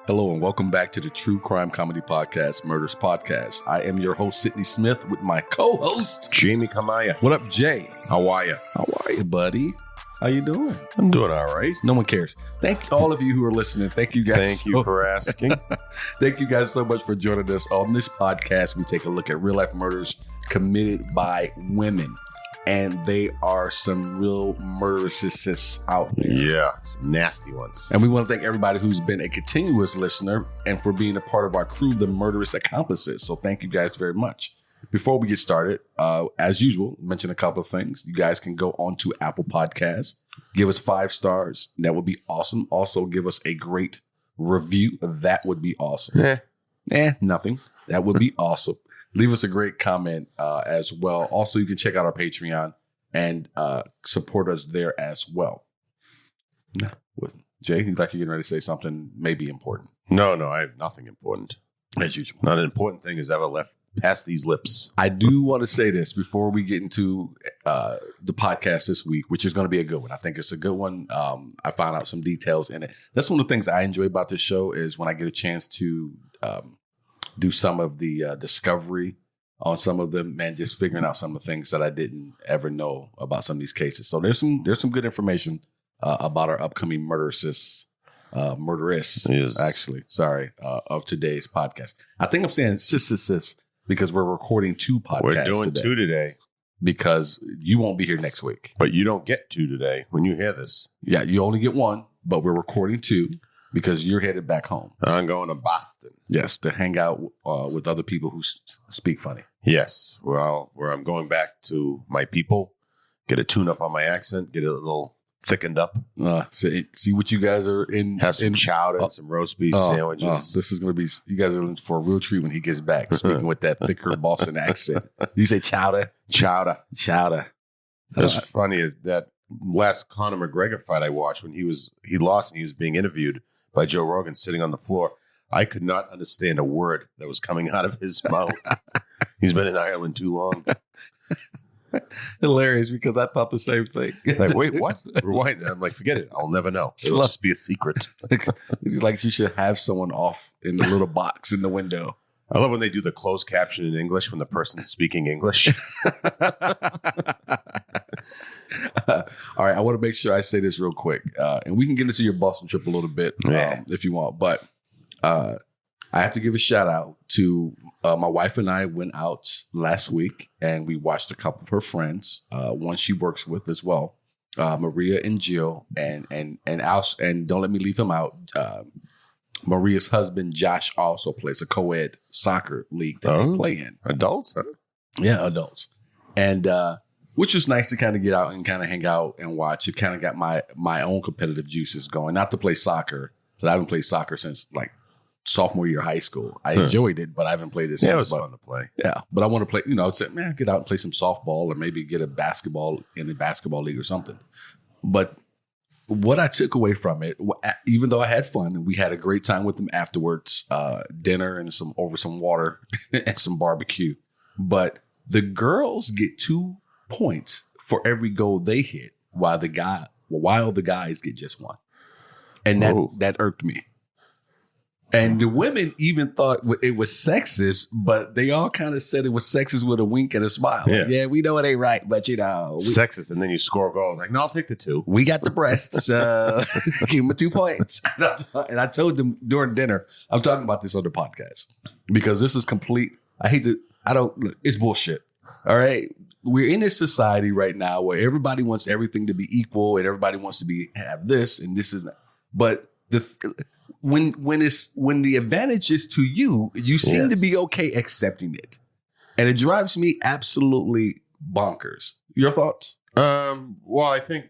Hello and welcome back to the True Crime Comedy Podcast, Murderess Podcast. I am your host, Sidney Smith, with my co-host, Jamie Kamaya. What up, Jay? How are you? How are you, buddy? How you doing? I'm doing all right. No one cares. Thank all of you who are listening. Thank you guys. Thank you for asking. Thank you guys so much for joining us. On this podcast, we take a look at real-life murders committed by women. And they are some real murderesses out there. Yeah, some nasty ones. And we want to thank everybody who's been a continuous listener and for being a part of our crew, the Murderess Accomplices. So thank you guys very much. Before we get started, as usual, mention a couple of things. You guys can go on to Apple Podcasts, give us 5 stars. That would be awesome. Also, give us a great review. That would be awesome. Nothing. That would be awesome. Leave us a great comment as well. Also, you can check out our Patreon and support us there as well. With Jay, you're getting ready to say something maybe important. No, I have nothing important. As usual. Not an important thing has ever left past these lips. I do want to say this before we get into the podcast this week, which is going to be a good one. I think it's a good one. I found out some details in it. That's one of the things I enjoy about this show is when I get a chance to do some of the discovery on some of them and just figuring out some of the things that I didn't ever know about some of these cases. So there's some good information about our upcoming murderess, actually, of today's podcast. I think I'm saying sis because we're recording 2 podcasts. We're doing 2 today. Because you won't be here next week. But you don't get 2 today when you hear this. Yeah, you only get 1, but we're recording 2. Because you're headed back home. I'm going to Boston. Yes, to hang out with other people who speak funny. Yes, well, where I'm going back to my people, get a tune-up on my accent, get it a little thickened up. See what you guys are in. Have some chowder, some roast beef sandwiches. This is going to be, you guys are in for a real treat when he gets back, speaking with that thicker Boston accent. You say chowder? Chowder. It's funny that last Conor McGregor fight I watched when he lost and he was being interviewed by Joe Rogan sitting on the floor. I could not understand a word that was coming out of his mouth. He's been in Ireland too long. Hilarious, because I thought the same thing. Like, wait, what? Rewind. I'm like, forget it. I'll never know. It'll just be a secret. Like you should have someone off in the little box in the window. I love when they do the closed caption in English when the person's speaking English. All right, I want to make sure I say this real quick, and we can get into your Boston trip a little bit if you want. But I have to give a shout out to my wife and I went out last week and we watched a couple of her friends, one she works with as well, Maria and Jill, and don't let me leave them out. Maria's husband Josh also plays a co-ed soccer league that they play in. Adults, huh? Yeah, adults, and which was nice to kind of get out and kind of hang out and watch. It kind of got my own competitive juices going. Not to play soccer, because I haven't played soccer since like sophomore year of high school. I enjoyed it, but I haven't played it since. Yeah, it was fun to play. Yeah, but I want to play. I'd say, man, get out and play some softball or maybe get a basketball in a basketball league or something. But what I took away from it, even though I had fun, we had a great time with them afterwards, dinner and some water and some barbecue. But the girls get 2 points for every goal they hit, while the guys get just 1, and that irked me. And the women even thought it was sexist, but they all kind of said it was sexist with a wink and a smile. Yeah, like, we know it ain't right, but sexist. And then you score a goal. Like, no, I'll take the 2. We got the breasts. Give them 2 points. And I told them during dinner, I'm talking about this on the podcast because this is complete. It's bullshit. All right. We're in this society right now where everybody wants everything to be equal and everybody wants to have this and this is not. But when the advantage is to you, you seem to be okay accepting it. And it drives me absolutely bonkers. Your thoughts? Well, I think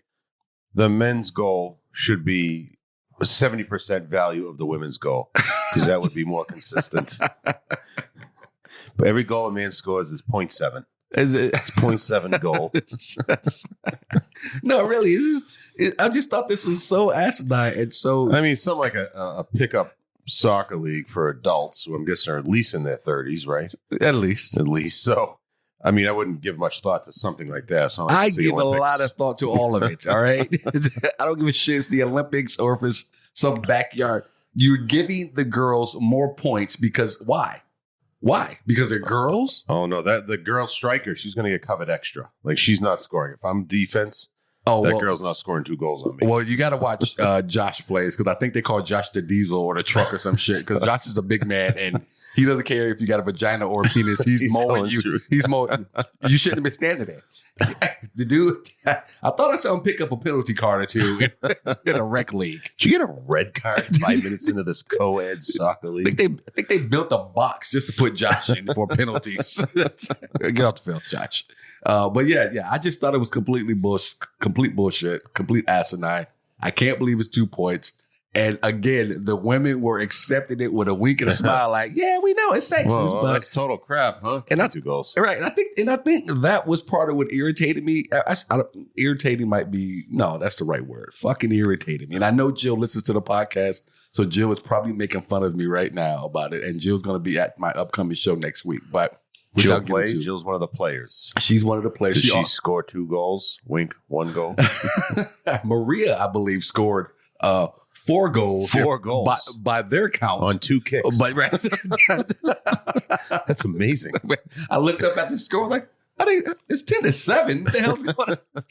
the men's goal should be 70% value of the women's goal because that would be more consistent. But every goal a man scores is 0.7. Is it? It's 0.7 goal. No, really. I just thought this was so asinine and so. I mean, something like a pickup soccer league for adults who I'm guessing are at least in their 30s, right? At least. So, I mean, I wouldn't give much thought to something like that. So I give a lot of thought to all of it. All right. I don't give a shit if it's the Olympics or if it's some backyard. You're giving the girls more points because why? Why? Because they're girls? Oh no, the girl striker, she's going to get covered extra. Like she's not scoring. If I'm defense, girl's not scoring 2 goals on me. Well, you got to watch Josh plays because I think they call Josh the Diesel or the truck or some shit. Because Josh is a big man and he doesn't care if you got a vagina or a penis. He's mowing you. He's mowing. You shouldn't have been standing there. The dude, I thought I saw him pick up a penalty card or two in a rec league. Did you get a red card 5 minutes into this co-ed soccer league? I think they built a box just to put Josh in for penalties. Get off the field, Josh. But yeah, I just thought it was complete bullshit, complete asinine. I can't believe it's 2 points. And again, the women were accepting it with a wink and a smile, like, "Yeah, we know it's sexist, well, but that's total crap, huh?" And 2 goals, right? And I think that was part of what irritated me. Irritating might be that's the right word. Fucking irritated me. And I know Jill listens to the podcast, so Jill is probably making fun of me right now about it. And Jill's going to be at my upcoming show next week, but. Jill plays. Jill's one of the players. She's one of the players. Did she score 2 goals? Wink, 1 goal. Maria, I believe, scored 4 goals. 4 goals by their count on 2 kicks. That's amazing. I looked up at the score like, it's 10-7. What the hell's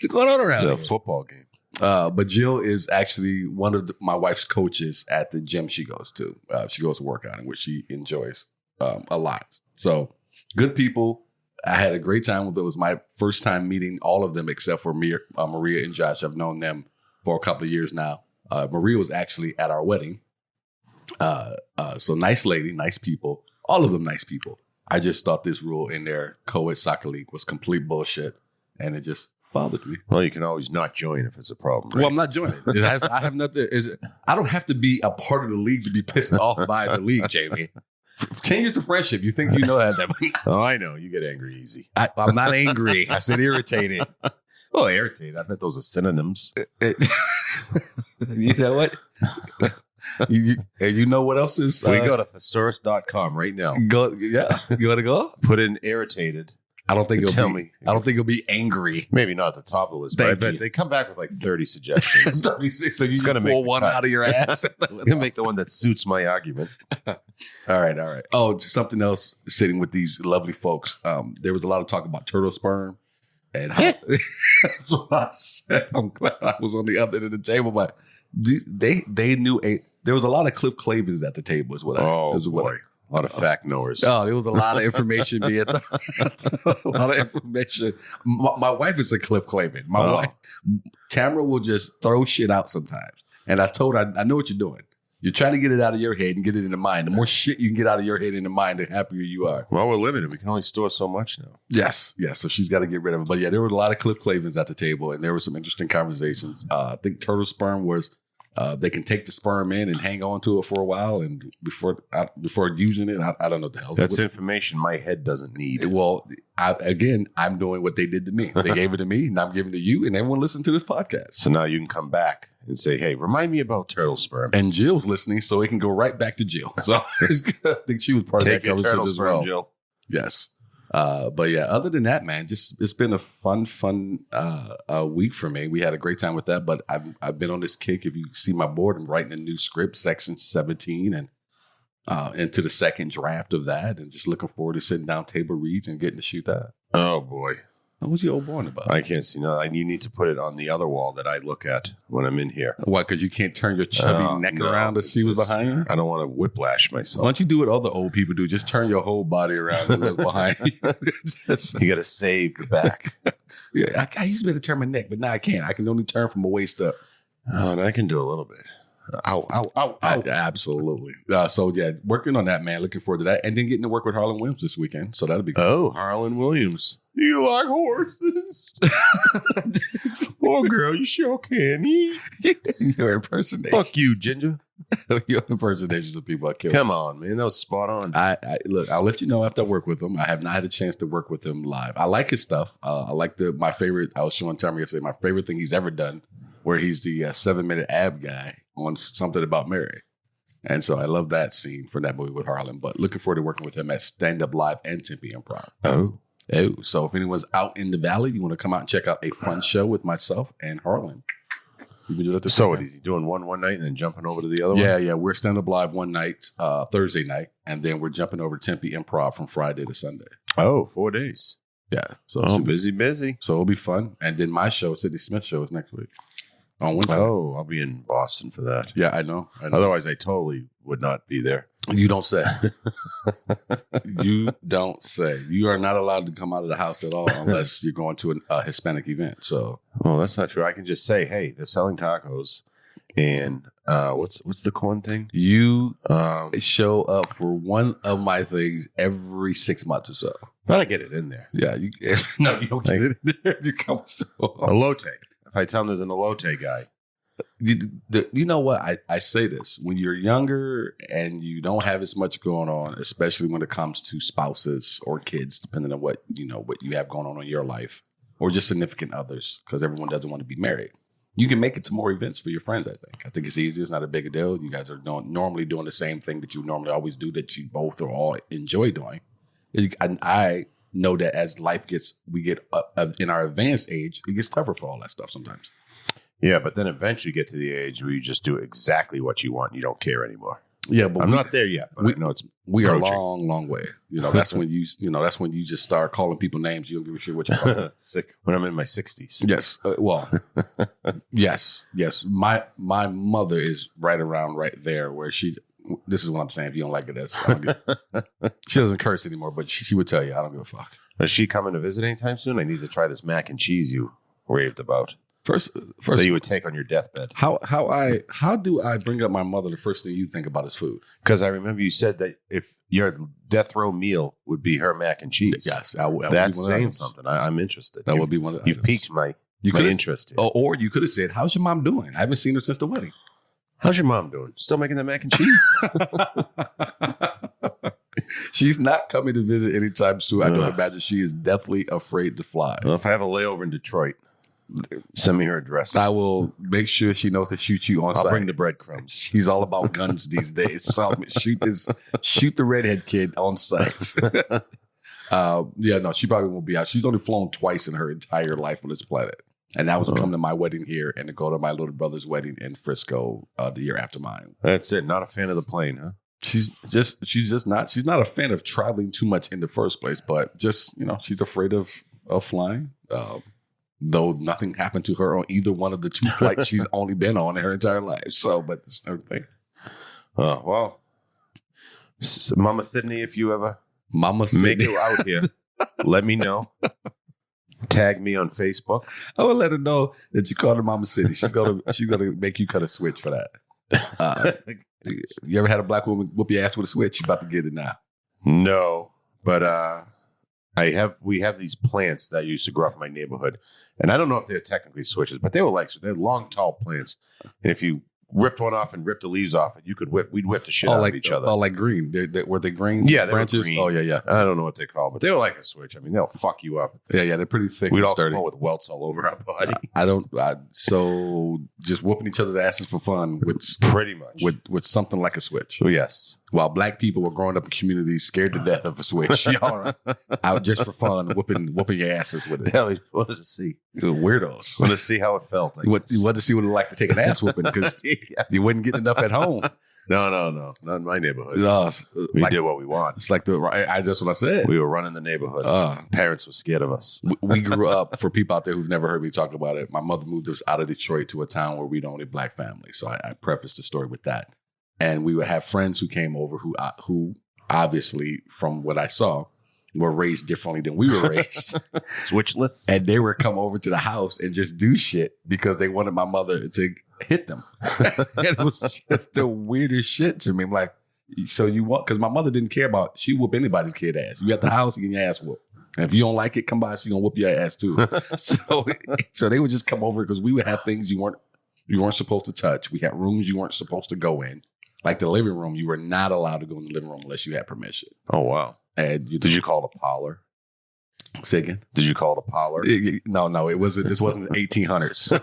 going on around here? It's a football game. But Jill is actually one of my wife's coaches at the gym she goes to. She goes to work out, in which she enjoys a lot. So. Good people. I had a great time with it. It was my first time meeting all of them except for Maria and Josh. I've known them for a couple of years now. Maria was actually at our wedding. So nice lady, nice people. All of them nice people. I just thought this rule in their co-ed soccer league was complete bullshit. And it just bothered me. Well, you can always not join if it's a problem. Right? Well, I'm not joining. I have nothing. I don't have to be a part of the league to be pissed off by the league, Jamie. 10 years of friendship. You think you know that? Oh, I know. You get angry easy. I'm not angry. I said irritated. Oh, irritated. I bet those are synonyms. You know what? You know what else is? We go to thesaurus.com right now. Go. Yeah. You want to go? Put in irritated. I don't think I don't think it'll be angry. Maybe not at the top of the list, but I bet they come back with like 30 suggestions. 36, so you can pull one out of your ass. I'm going to make the one that suits my argument. All right. Oh, just something else sitting with these lovely folks. There was a lot of talk about turtle sperm. And how, that's what I said. I'm glad I was on the other end of the table, but they knew there was a lot of Cliff Clavins at the table is what a lot of fact knowers. Oh, there was a lot of information being a lot of information. My wife is a Cliff Clavin. My wife, Tamara, will just throw shit out sometimes. And I told her, I know what you're doing. You're trying to get it out of your head and get it in the mind. The more shit you can get out of your head and the mind, the happier you are. Well, we're limited. We can only store so much now. Yes. So she's got to get rid of it. But yeah, there were a lot of Cliff Clavins at the table, and there were some interesting conversations. I think turtle sperm was they can take the sperm in and hang on to it for a while, and before using it, I don't know what the hell. That's information my head doesn't need. Well, I'm doing what they did to me. They gave it to me, and I'm giving it to you, and everyone listened to this podcast. So now you can come back and say, "Hey, remind me about turtle sperm." And Jill's listening, so it can go right back to Jill. So I think she was part of that conversation as well. Jill. Yes. But yeah, other than that, man, it's been a fun week for me. We had a great time with that, but I've been on this kick. If you see my board, I'm writing a new script, section 17, and into the second draft of that, and just looking forward to sitting down, table reads, and getting to shoot that. Oh boy. What's your old boy about? I can't see nothing. You need to put it on the other wall that I look at when I'm in here. Why? Because you can't turn your chubby neck around to see what's behind you? I don't want to whiplash myself. Why don't you do what other old people do? Just turn your whole body around and look behind you. You got to save the back. Yeah, I used to be able to turn my neck, but now I can't. I can only turn from my waist up. Oh, and I can do a little bit. Ow. Absolutely. So, yeah, working on that, man. Looking forward to that. And then getting to work with Harlan Williams this weekend. So that'll be good. Oh, Harlan Williams. You like horses? Oh, girl, you sure can. Your impersonation. Fuck you, Ginger. Your impersonations of people I kill. Come on, man. That was spot on. Look, I'll let you know after I work with him. I have not had a chance to work with him live. I like his stuff. I like my favorite. I was showing Tamara yesterday, my favorite thing he's ever done, where he's the 7-minute ab guy on Something About Mary. And so I love that scene from that movie with Harlan, but looking forward to working with him at Stand Up Live and Tempe Improv. Oh, so if anyone's out in the valley, you want to come out and check out a fun show with myself and Harlan. You can do that. So what is he doing one night and then jumping over to the other one? Yeah. We're stand-up live one night, Thursday night, and then we're jumping over to Tempe Improv from Friday to Sunday. Oh, 4 days. Yeah. So busy. So it'll be fun. And then my show, Sidney Smith show, is next week on Wednesday. Oh, I'll be in Boston for that. Yeah, I know. Otherwise, I totally would not be there. You don't say. You don't say. You are not allowed to come out of the house at all unless you're going to a Hispanic event. So, well, that's not true. I can just say, hey, they're selling tacos, and what's the corn thing? You show up for one of my things every 6 months or so. But I get it in there. Yeah, no, you don't get it in there. You come elote. If I tell them there's an elote guy. You know what? I say this. When you're younger and you don't have as much going on, especially when it comes to spouses or kids, depending on what you have going on in your life, or just significant others, because everyone doesn't want to be married. You can make it to more events for your friends, I think. I think it's easier. It's not a big a deal. You guys are normally doing the same thing that you normally always do, that you both or all enjoy doing. And I know that as we get in our advanced age, it gets tougher for all that stuff sometimes. Yeah, but then eventually you get to the age where you just do exactly what you want. You don't care anymore. Yeah, but I'm not there yet. But I know we are a long way. That's when you just start calling people names. You don't give a shit what you're calling. When I'm in my 60s. Yes. Yes. My mother is right there where she. This is what I'm saying. If you don't like it, she doesn't curse anymore, but she would tell you, I don't give a fuck. Is she coming to visit anytime soon? I need to try this mac and cheese you raved about. First that you would take on your deathbed. How do I bring up my mother? The first thing you think about is food. Because I remember you said that if your death row meal would be her mac and cheese. Yes, that's saying something. I'm interested. That would be one of the You've piqued my interest. Or you could have said, "How's your mom doing? I haven't seen her since the wedding." How's your mom doing? Still making that mac and cheese? She's not coming to visit anytime soon. I don't imagine. She is deathly afraid to fly. Well, if I have a layover in Detroit, send me her address. I will make sure she knows to shoot you on site. I'll bring the breadcrumbs. She's all about guns these days. So shoot the redhead kid on site. She probably won't be out. She's only flown twice in her entire life on this planet. And that was to come to my wedding here and to go to my little brother's wedding in Frisco the year after mine. That's it. Not a fan of the plane, huh? She's not a fan of traveling too much in the first place, but just, she's afraid of flying. Though nothing happened to her on either one of the two flights she's only been on in her entire life. So, but it's everything. Oh, well, Mama Sidney, if you ever make it out here, let me know. Tag me on Facebook. I will let her know that you called her Mama Sidney. She's gonna make you cut a switch for that. You ever had a black woman whoop your ass with a switch? She's about to get it now. No, but we have these plants that used to grow up in my neighborhood, and I don't know if they're technically switches, but they're long, tall plants. And if you ripped one off and ripped the leaves off it, we'd whip the shit out of each other. Oh, like green. Were they green? Yeah, they branches? were green. Oh, yeah. I don't know what they call, but they were like a switch. I mean, they'll fuck you up. Yeah, they're pretty thick. We'd all come home with welts all over our bodies. So just whooping each other's asses for fun with pretty much with something like a switch. Oh, yes. While black people were growing up in communities scared to death of a switch, out just for fun, whooping your asses with it. Yeah, we wanted to see. Weirdos. Wanted to see how it felt. You wanted to see what it like to take an ass whooping because you wouldn't get enough at home. No, not in my neighborhood. We did what we want. It's like that's what I said. We were running the neighborhood. Parents were scared of us. We grew up, for people out there who've never heard me talk about it, my mother moved us out of Detroit to a town where we'd only black family. So I prefaced the story with that. And we would have friends who came over who obviously, from what I saw, were raised differently than we were raised. Switchless. And they would come over to the house and just do shit because they wanted my mother to hit them. And it was just the weirdest shit to me. I'm like, so you want, because my mother didn't care about, she whoop anybody's kid ass. You at the house, you get your ass whooped. And if you don't like it, come by, she gonna whoop your ass too. So they would just come over because we would have things you weren't supposed to touch. We had rooms you weren't supposed to go in. Like the living room, you were not allowed to go in the living room unless you had permission. Oh, wow. And did you call it a parlor? Say again? Did you call it a parlor? No, it wasn't. This wasn't the 1800s.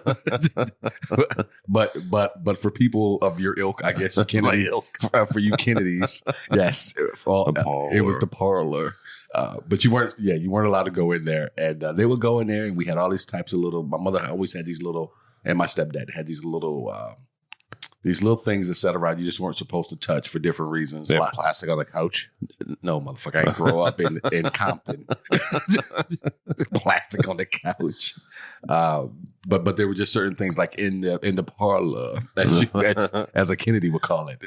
but for people of your ilk, I guess, Kennedy, for you Kennedys, yes, it was the parlor. But you weren't allowed to go in there. And they would go in there, and we had all these types of my mother always had these little and my stepdad had these little things that sat around you just weren't supposed to touch for different reasons. They have plastic on the couch? No, motherfucker. I didn't grow up in Compton. Plastic on the couch. But there were just certain things like in the parlor, as a Kennedy would call it.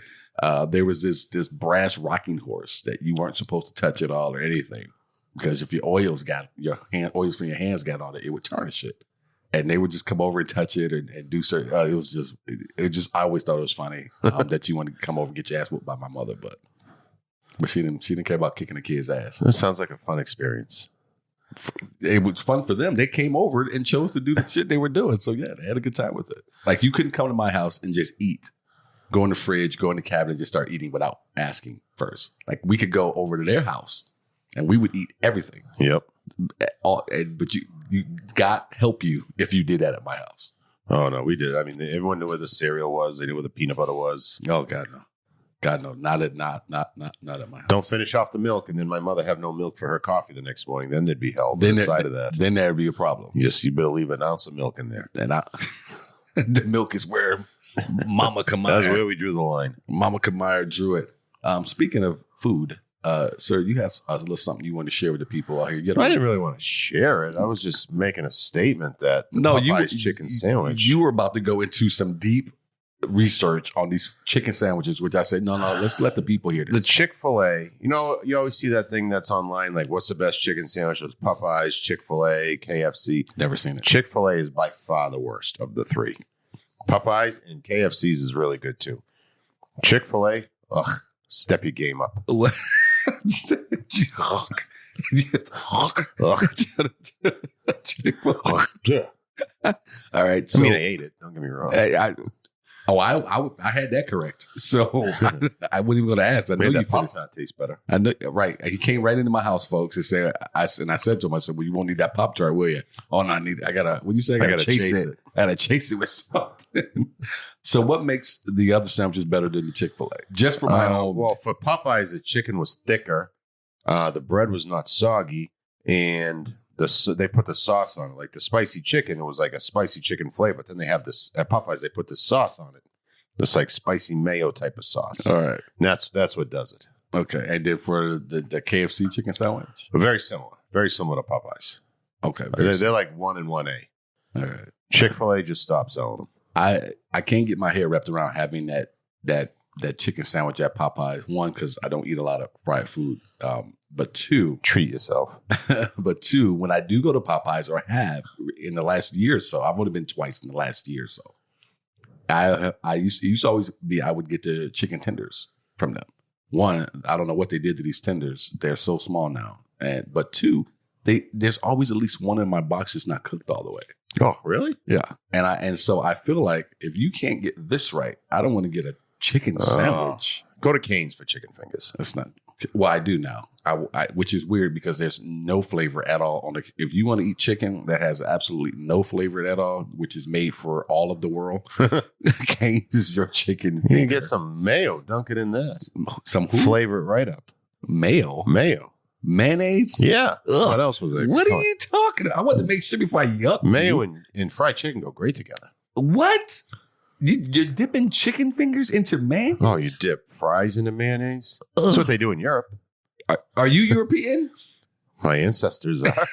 There was this brass rocking horse that you weren't supposed to touch at all or anything, because if your oils from your hands got on it, it would tarnish it. And they would just come over and touch it and do certain. It was just. I always thought it was funny that you wanted to come over and get your ass whooped by my mother, but she didn't care about kicking the kid's ass. That sounds like a fun experience. It was fun for them. They came over and chose to do the shit they were doing. So yeah, they had a good time with it. Like, you couldn't come to my house and just eat. Go in the fridge, go in the cabinet, and just start eating without asking first. Like, we could go over to their house and we would eat everything. Yep. But you God help you if you did that at my house. Oh no, we did. I mean, everyone knew where the cereal was. They knew where the peanut butter was. Oh God, no. God, no, not at my house. Don't finish off the milk, and then my mother have no milk for her coffee the next morning. Then there'd be hell on the side of that. Then there'd be a problem. Yes, you better leave an ounce of milk in there. And the milk is where Mama Kamaya. That's where we drew the line. Mama Kamaya drew it. Speaking of food, sir, you have a little something you want to share with the people out here. I didn't really want to share it. I was just making a statement that Popeye's chicken sandwich. You were about to go into some deep research on these chicken sandwiches, which I said, no, let's let the people hear this. The Chick-fil-A, you always see that thing that's online, like, what's the best chicken sandwich? It's Popeye's, Chick-fil-A, KFC. Never seen it. Chick-fil-A is by far the worst of the three. Popeye's and KFC's is really good too. Chick-fil-A, step your game up. What? All right. So, I mean, I ate it. Don't get me wrong. I had that correct. So I wasn't even going to ask. I know that Pop-Tart tastes better. I know, right. He came right into my house, folks, and said, I said to him, I said, well, you won't need that Pop-Tart, will you? Oh, no, I gotta, what do you say? I gotta chase it. I gotta chase it with something. So what makes the other sandwiches better than the Chick-fil-A? Just for my own. Well, for Popeyes, the chicken was thicker. The bread was not soggy, and they put the sauce on it. Like the spicy chicken, it was like a spicy chicken flavor. But then they have this at Popeyes. They put this sauce on it, this like spicy mayo type of sauce. All right, and that's what does it. Okay, and then for the KFC chicken sandwich, very similar to Popeyes. Okay, they're like 1 and 1A. All right, Chick-fil-A just stopped selling them. I can't get my head wrapped around having that chicken sandwich at Popeyes. One, because I don't eat a lot of fried food. But two, treat yourself. But two, when I do go to Popeyes, or have in the last year or so, I've only been twice in the last year or so. I used to always be, I would get the chicken tenders from them. One, I don't know what they did to these tenders. They're so small now. But two, there's always at least one in my box that's not cooked all the way. Oh, really? Yeah. And so I feel like if you can't get this right, I don't want to get a chicken sandwich. Go to Cane's for chicken fingers. That's not. Well, I do now, which is weird because there's no flavor at all on it. If you want to eat chicken that has absolutely no flavor at all, which is made for all of the world, Cane's is your chicken finger. You can get some mayo, dunk it in that. Some flavor it right up. Mayo? Mayonnaise? Yeah. Ugh. What else was there? What are you talking about? I want to make sure before I yuck. Mayo and fried chicken go great together. What? You're dipping chicken fingers into mayonnaise? Oh, you dip fries into mayonnaise? Ugh. That's what they do in Europe. Are you European? My ancestors are.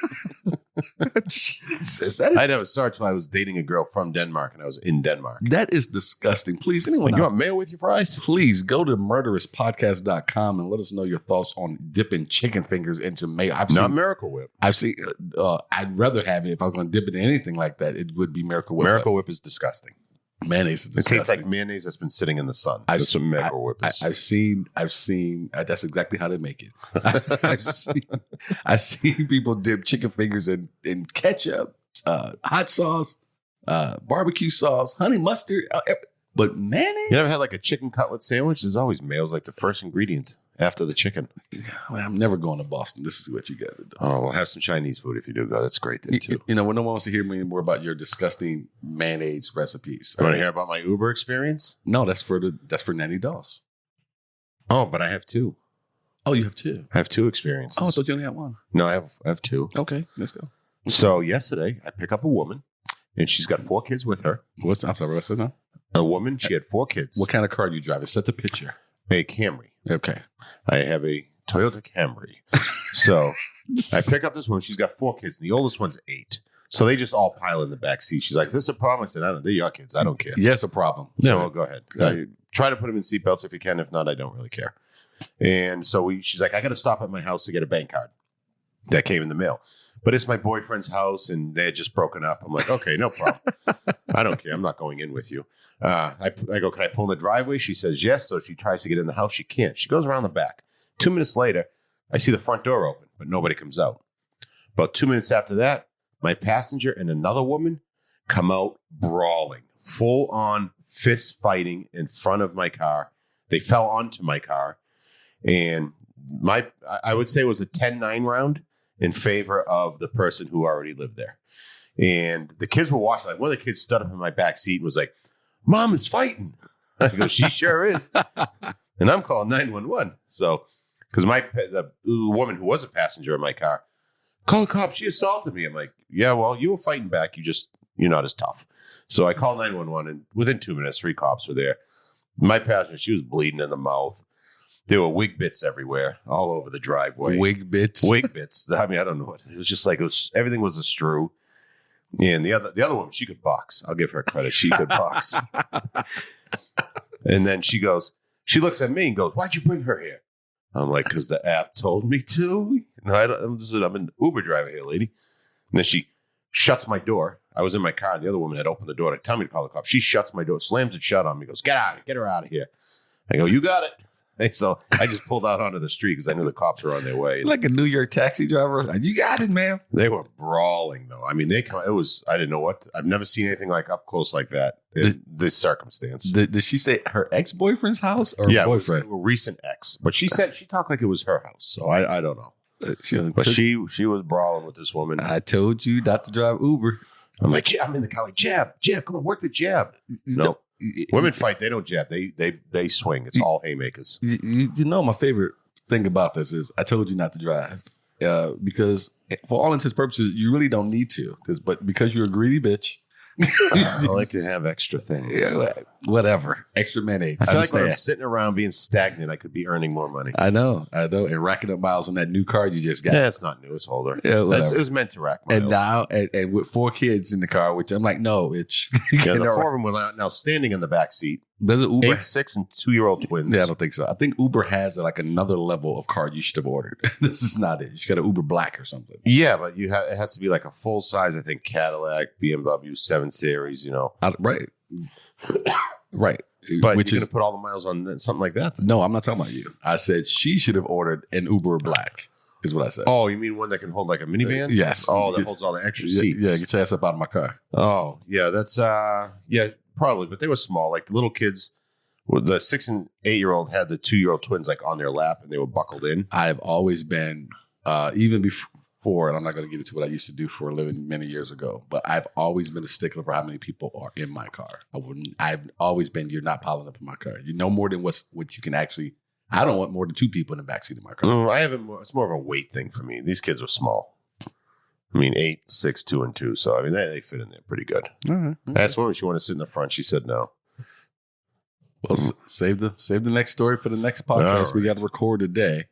Jesus, I never saw it until I was dating a girl from Denmark, and I was in Denmark. That is disgusting. Please, anyone you want mayo with your fries? Please go to murderesspodcast.com and let us know your thoughts on dipping chicken fingers into mayo. Not Miracle Whip. I've seen. I'd rather have it if I was going to dip it in anything like that. It would be Miracle Whip. Miracle Whip is disgusting. Mayonnaise is disgusting. It tastes like mayonnaise that's been sitting in the sun. That's what Miracle Whip is. I've seen. That's exactly how they make it. I've seen people dip chicken fingers in ketchup, hot sauce, barbecue sauce, honey mustard, but mayonnaise. You never had like a chicken cutlet sandwich? There's always mayo's like the first ingredient after the chicken. Well, I'm never going to Boston. This is what you got to do. Oh, well, have some Chinese food if you do go. That's great there too. When no one wants to hear me more about your disgusting mayonnaise recipes. You want to hear about my Uber experience? No, that's for Nanny Doss. Oh, but I have two. Oh, you have two? I have two experiences. Oh, I thought you only had one. No, I have two. Okay, let's go. So yesterday, I pick up a woman, and she's got 4 kids with her. I'm sorry, what's that now? A woman, she had 4 kids. What kind of car do you drive? Set the picture. A Camry. Okay. I have a Toyota Camry. So I pick up this woman. She's got 4 kids, and the oldest one's 8. So they just all pile in the back seat. She's like, "This is a problem." I said, "They're your kids. I don't care." Yeah, it's a problem. Yeah, well, go ahead. Try to put them in seatbelts if you can. If not, I don't really care. And so she's like, "I got to stop at my house to get a bank card." That came in the mail. But it's my boyfriend's house, and they had just broken up. I'm like, "Okay, no problem. I don't care. I'm not going in with you." I go, "Can I pull in the driveway?" She says, "Yes." So she tries to get in the house. She can't. She goes around the back. 2 minutes later, I see the front door open, but nobody comes out. About 2 minutes after that, my passenger and another woman come out brawling, full on fist fighting in front of my car. They fell onto my car. And I would say it was a 10-9 round in favor of the person who already lived there. And the kids were watching. Like, one of the kids stood up in my back seat and was like, "Mom is fighting." I go, "She sure is." And I'm calling 911. So, because the woman who was a passenger in my car, "Call the cops. She assaulted me." I'm like, "Yeah, well, you were fighting back. You're not as tough." So I called 911, and within 2 minutes, 3 cops were there. My passenger, she was bleeding in the mouth. There were wig bits everywhere, all over the driveway. Wig bits. I mean, I don't know. It was just like everything was a strew. And the other woman, she could box. I'll give her credit. She could box. And then she looks at me and goes, "Why'd you bring her here?" I'm like, "Because the app told me to." No, I'm an Uber driver here, lady. And then she shuts my door. I was in my car. The other woman had opened the door to tell me to call the cops. She shuts my door, slams it shut on me, goes, "Get her out of here." I go, "You got it." And so I just pulled out onto the street because I knew the cops were on their way. Like a New York taxi driver. Like, "You got it, man." They were brawling, though. I mean, I didn't know what. I've never seen anything like up close like that in this circumstance. Did she say her ex-boyfriend's house or boyfriend? It was a recent ex. But she said she talked like it was her house. So I don't know. But she was brawling with this woman. "I told you not to drive Uber." I'm like, I'm in the car like, jab, come on, work the jab. No. Women fight. They don't jab. They swing. It's all haymakers. You know, my favorite thing about this is I told you not to drive because for all intents and purposes, you really don't need to. But because you're a greedy bitch, I like to have extra things. Yeah, whatever. Extra mayonnaise. I feel like when I'm sitting around being stagnant, I could be earning more money. I know. And racking up miles on that new car you just got. Yeah, it's not new. It's older. Yeah, it was meant to rack miles. And now, and with 4 kids in the car, which I'm like, no, it's... Yeah, the 4 of them were now standing in the back seat. Does it Uber? 8, 6, and 2-year-old twins. Yeah, I don't think so. I think Uber has like another level of car you should have ordered. This is not it. You got an Uber Black or something. Yeah, but it has to be like a full size, I think, Cadillac, BMW 7 Series, Right. Right. But you're going to put all the miles on something like that? Then? No, I'm not talking about you. I said she should have ordered an Uber Black is what I said. Oh, you mean one that can hold like a minivan? Yes. Oh, that holds all the extra seats. Yeah, get your ass up out of my car. Oh, yeah, that's, probably. But they were small. Like the little kids, the 6 and 8-year-old had the 2-year-old twins like on their lap and they were buckled in. I've always been, even before, and I'm not going to get into what I used to do for a living many years ago, but I've always been a stickler for how many people are in my car. I've always been, you're not piling up in my car. You know more than what you can actually. I don't want more than 2 people in the backseat of my car. I haven't. It's more of a weight thing for me. These kids are small. I mean, 8, 6, 2, and 2. So I mean, they fit in there pretty good. All right. I asked woman if she wanted to sit in the front. She said no. Well, save the next story for the next podcast. Right. We got to record today.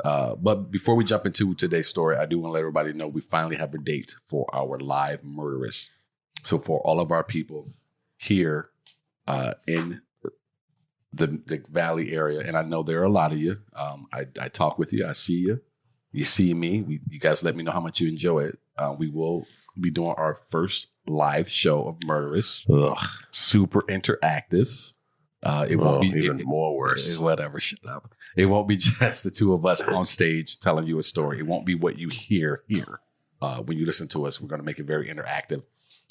But before we jump into today's story, I do want to let everybody know we finally have a date for our live Murderess. So for all of our people here in the Valley area, and I know there are a lot of you. I talk with you. I see you. You see me. You guys let me know how much you enjoy it. We will be doing our first live show of Murderess. Ugh. Super interactive. It won't be even more worse. Whatever. Shut up. It won't be just the 2 of us on stage telling you a story. It won't be what you hear here. When you listen to us, we're going to make it very interactive.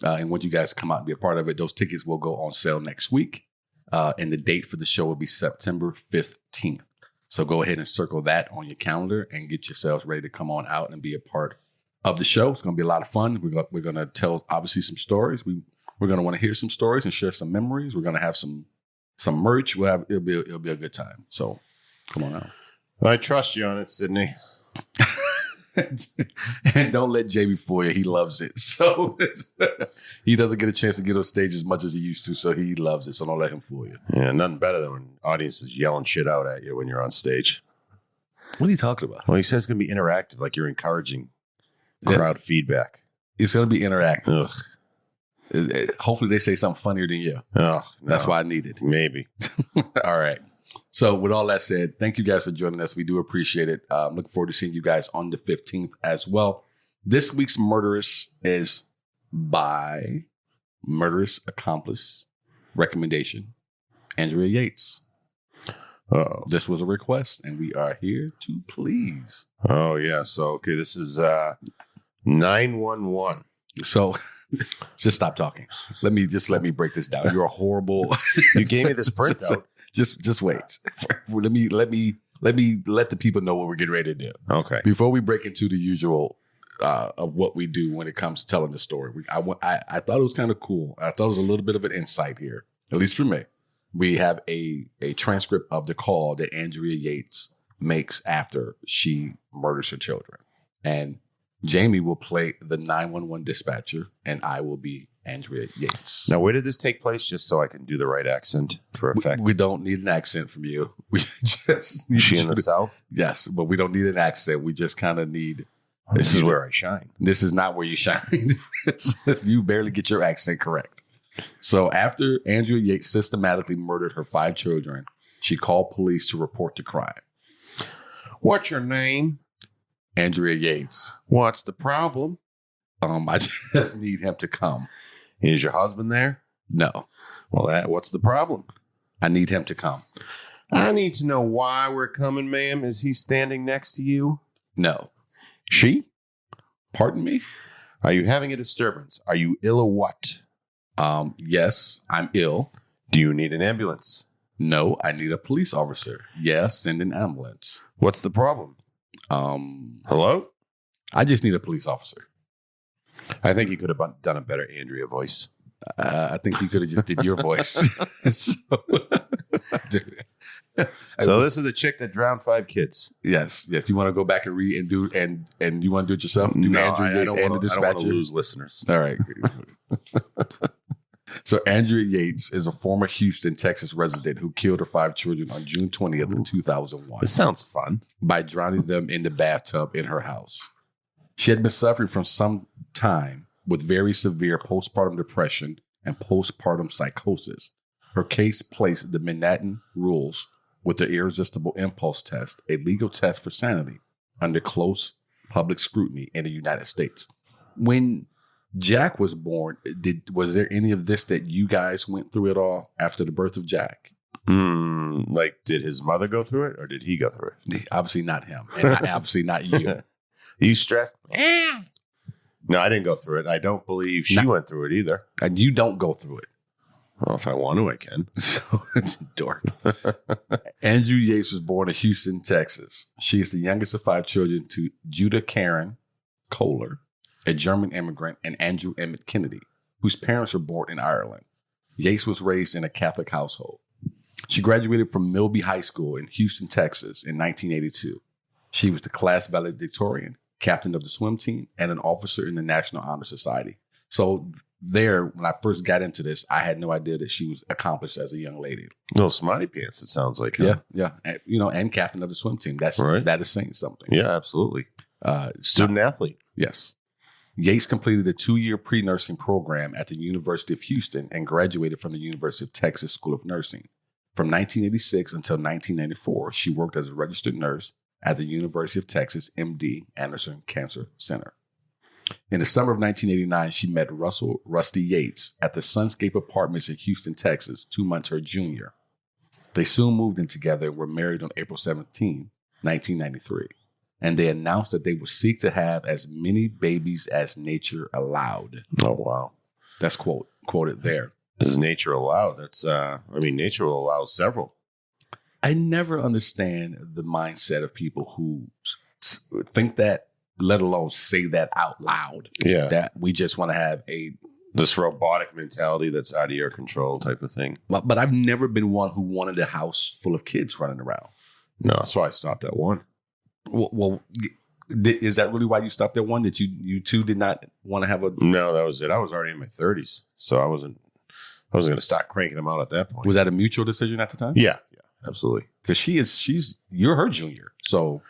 And once you guys come out and be a part of it, those tickets will go on sale next week. And the date for the show will be September 15th. So go ahead and circle that on your calendar and get yourselves ready to come on out and be a part of the show. It's going to be a lot of fun. We're going to tell, obviously, some stories. We're going to want to hear some stories and share some memories. We're going to have some merch. It'll be a good time. So come on out. I trust you on it, Sidney. And don't let Jamie fool you. He loves it. So he doesn't get a chance to get on stage as much as he used to. So he loves it. So don't let him fool you. Yeah, nothing better than when audiences yelling shit out at you when you're on stage. What are you talking about? Well, he says it's going to be interactive, like you're encouraging crowd feedback. It's going to be interactive. Ugh. Hopefully they say something funnier than you. Oh, no. That's why I need it. Maybe. All right. So with all that said, thank you guys for joining us. We do appreciate it. Looking forward to seeing you guys on the 15th as well. This week's Murderess is by Murderess Accomplice recommendation, Andrea Yates. Uh-oh. This was a request, and we are here to please. Oh, yeah. So, okay, this is 911. So just stop talking. Let me break this down. You're a horrible. You gave me this printout. Just wait. Let me let the people know what we're getting ready to do. Okay. Before we break into the usual of what we do when it comes to telling the story, I thought it was kind of cool. I thought it was a little bit of an insight here, at least for me. We have a transcript of the call that Andrea Yates makes after she murders her children, and Jamie will play the 911 dispatcher, and I will be Andrea Yates. Now, where did this take place? Just so I can do the right accent for effect. We don't need an accent from you. We just need she in the South? Yes, but we don't need an accent. We just kind of need. This is where I shine. This is not where you shine. You barely get your accent correct. So after Andrea Yates systematically murdered her 5 children, she called police to report the crime. What's your name? Andrea Yates. What's the problem? I just need him to come. Is your husband there? No. Well, what's the problem? I need him to come. I need to know why we're coming, ma'am. Is he standing next to you? No. She? Pardon me? Are you having a disturbance? Are you ill or what? Yes, I'm ill. Do you need an ambulance? No, I need a police officer. Yes, send an ambulance. What's the problem? Hello? I just need a police officer. I think you could have done a better Andrea voice. I think you could have just did your voice. So this is the chick that drowned 5 kids. Yes. If you want to go back and read and do and you want to do it yourself, do Andrea Yates and the dispatcher. I don't want to lose listeners. All right. So Andrea Yates is a former Houston, Texas resident who killed her 5 children on June 20th of 2001. This sounds fun. By drowning them in the bathtub in her house. She had been suffering from some time with very severe postpartum depression and postpartum psychosis. Her case placed the Manhattan rules with the irresistible impulse test, a legal test for sanity, under close public scrutiny in the United States. When Jack was born, was there any of this that you guys went through at all after the birth of Jack? Like, did his mother go through it or did he go through it? Obviously not him, and obviously not you. Are you stressed? No, I didn't go through it. I don't believe she went through it either. And you don't go through it. Well, if I want to, I can. So it's dork. Andrea Yates was born in Houston, Texas. She is the youngest of 5 children to Judah Karen Kohler, a German immigrant, and Andrew Emmett Kennedy, whose parents were born in Ireland. Yates was raised in a Catholic household. She graduated from Milby High School in Houston, Texas in 1982. She was the class valedictorian, captain of the swim team, and an officer in the National Honor Society. So there, when I first got into this, I had no idea that she was accomplished as a young lady. Little smarty pants, it sounds like. Huh? Yeah. And, and captain of the swim team. That is saying something. Yeah, absolutely. Student athlete. Yes. Yates completed a 2-year pre-nursing program at the University of Houston and graduated from the University of Texas School of Nursing. From 1986 until 1994, she worked as a registered nurse at the University of Texas MD Anderson Cancer Center. In the summer of 1989, she met Russell Rusty Yates at the Sunscape Apartments in Houston, Texas, 2 months her junior. They soon moved in together and were married on April 17, 1993. And they announced that they would seek to have as many babies as nature allowed. Oh, wow. That's quoted there. Is nature allowed? That's, nature will allow several. I never understand the mindset of people who think that, let alone say that out loud. Yeah. That we just want to have this robotic mentality that's out of your control type of thing. But I've never been one who wanted a house full of kids running around. No, that's why I stopped at 1. Well, Is that really why you stopped at one? That you two did not want to have a? No, that was it. I was already in my 30s, so I wasn't going to start cranking them out at that point. Was that a mutual decision at the time? Yeah, absolutely. Because you're her junior, so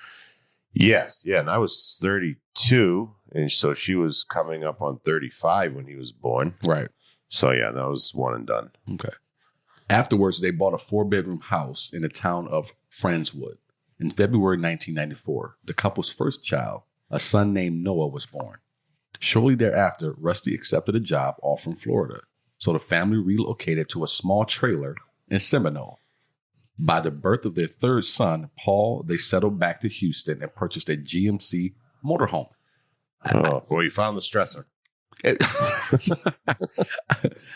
yes, yeah, and I was 32, and so she was coming up on 35 when he was born. Right. So yeah, that was one and done. Okay. Afterwards, they bought a 4-bedroom house in the town of Friendswood. In February 1994, the couple's first child, a son named Noah, was born. Shortly thereafter, Rusty accepted a job offer in Florida, so the family relocated to a small trailer in Seminole. By the birth of their third son, Paul, they settled back to Houston and purchased a GMC motorhome. Oh, well, you found the stressor.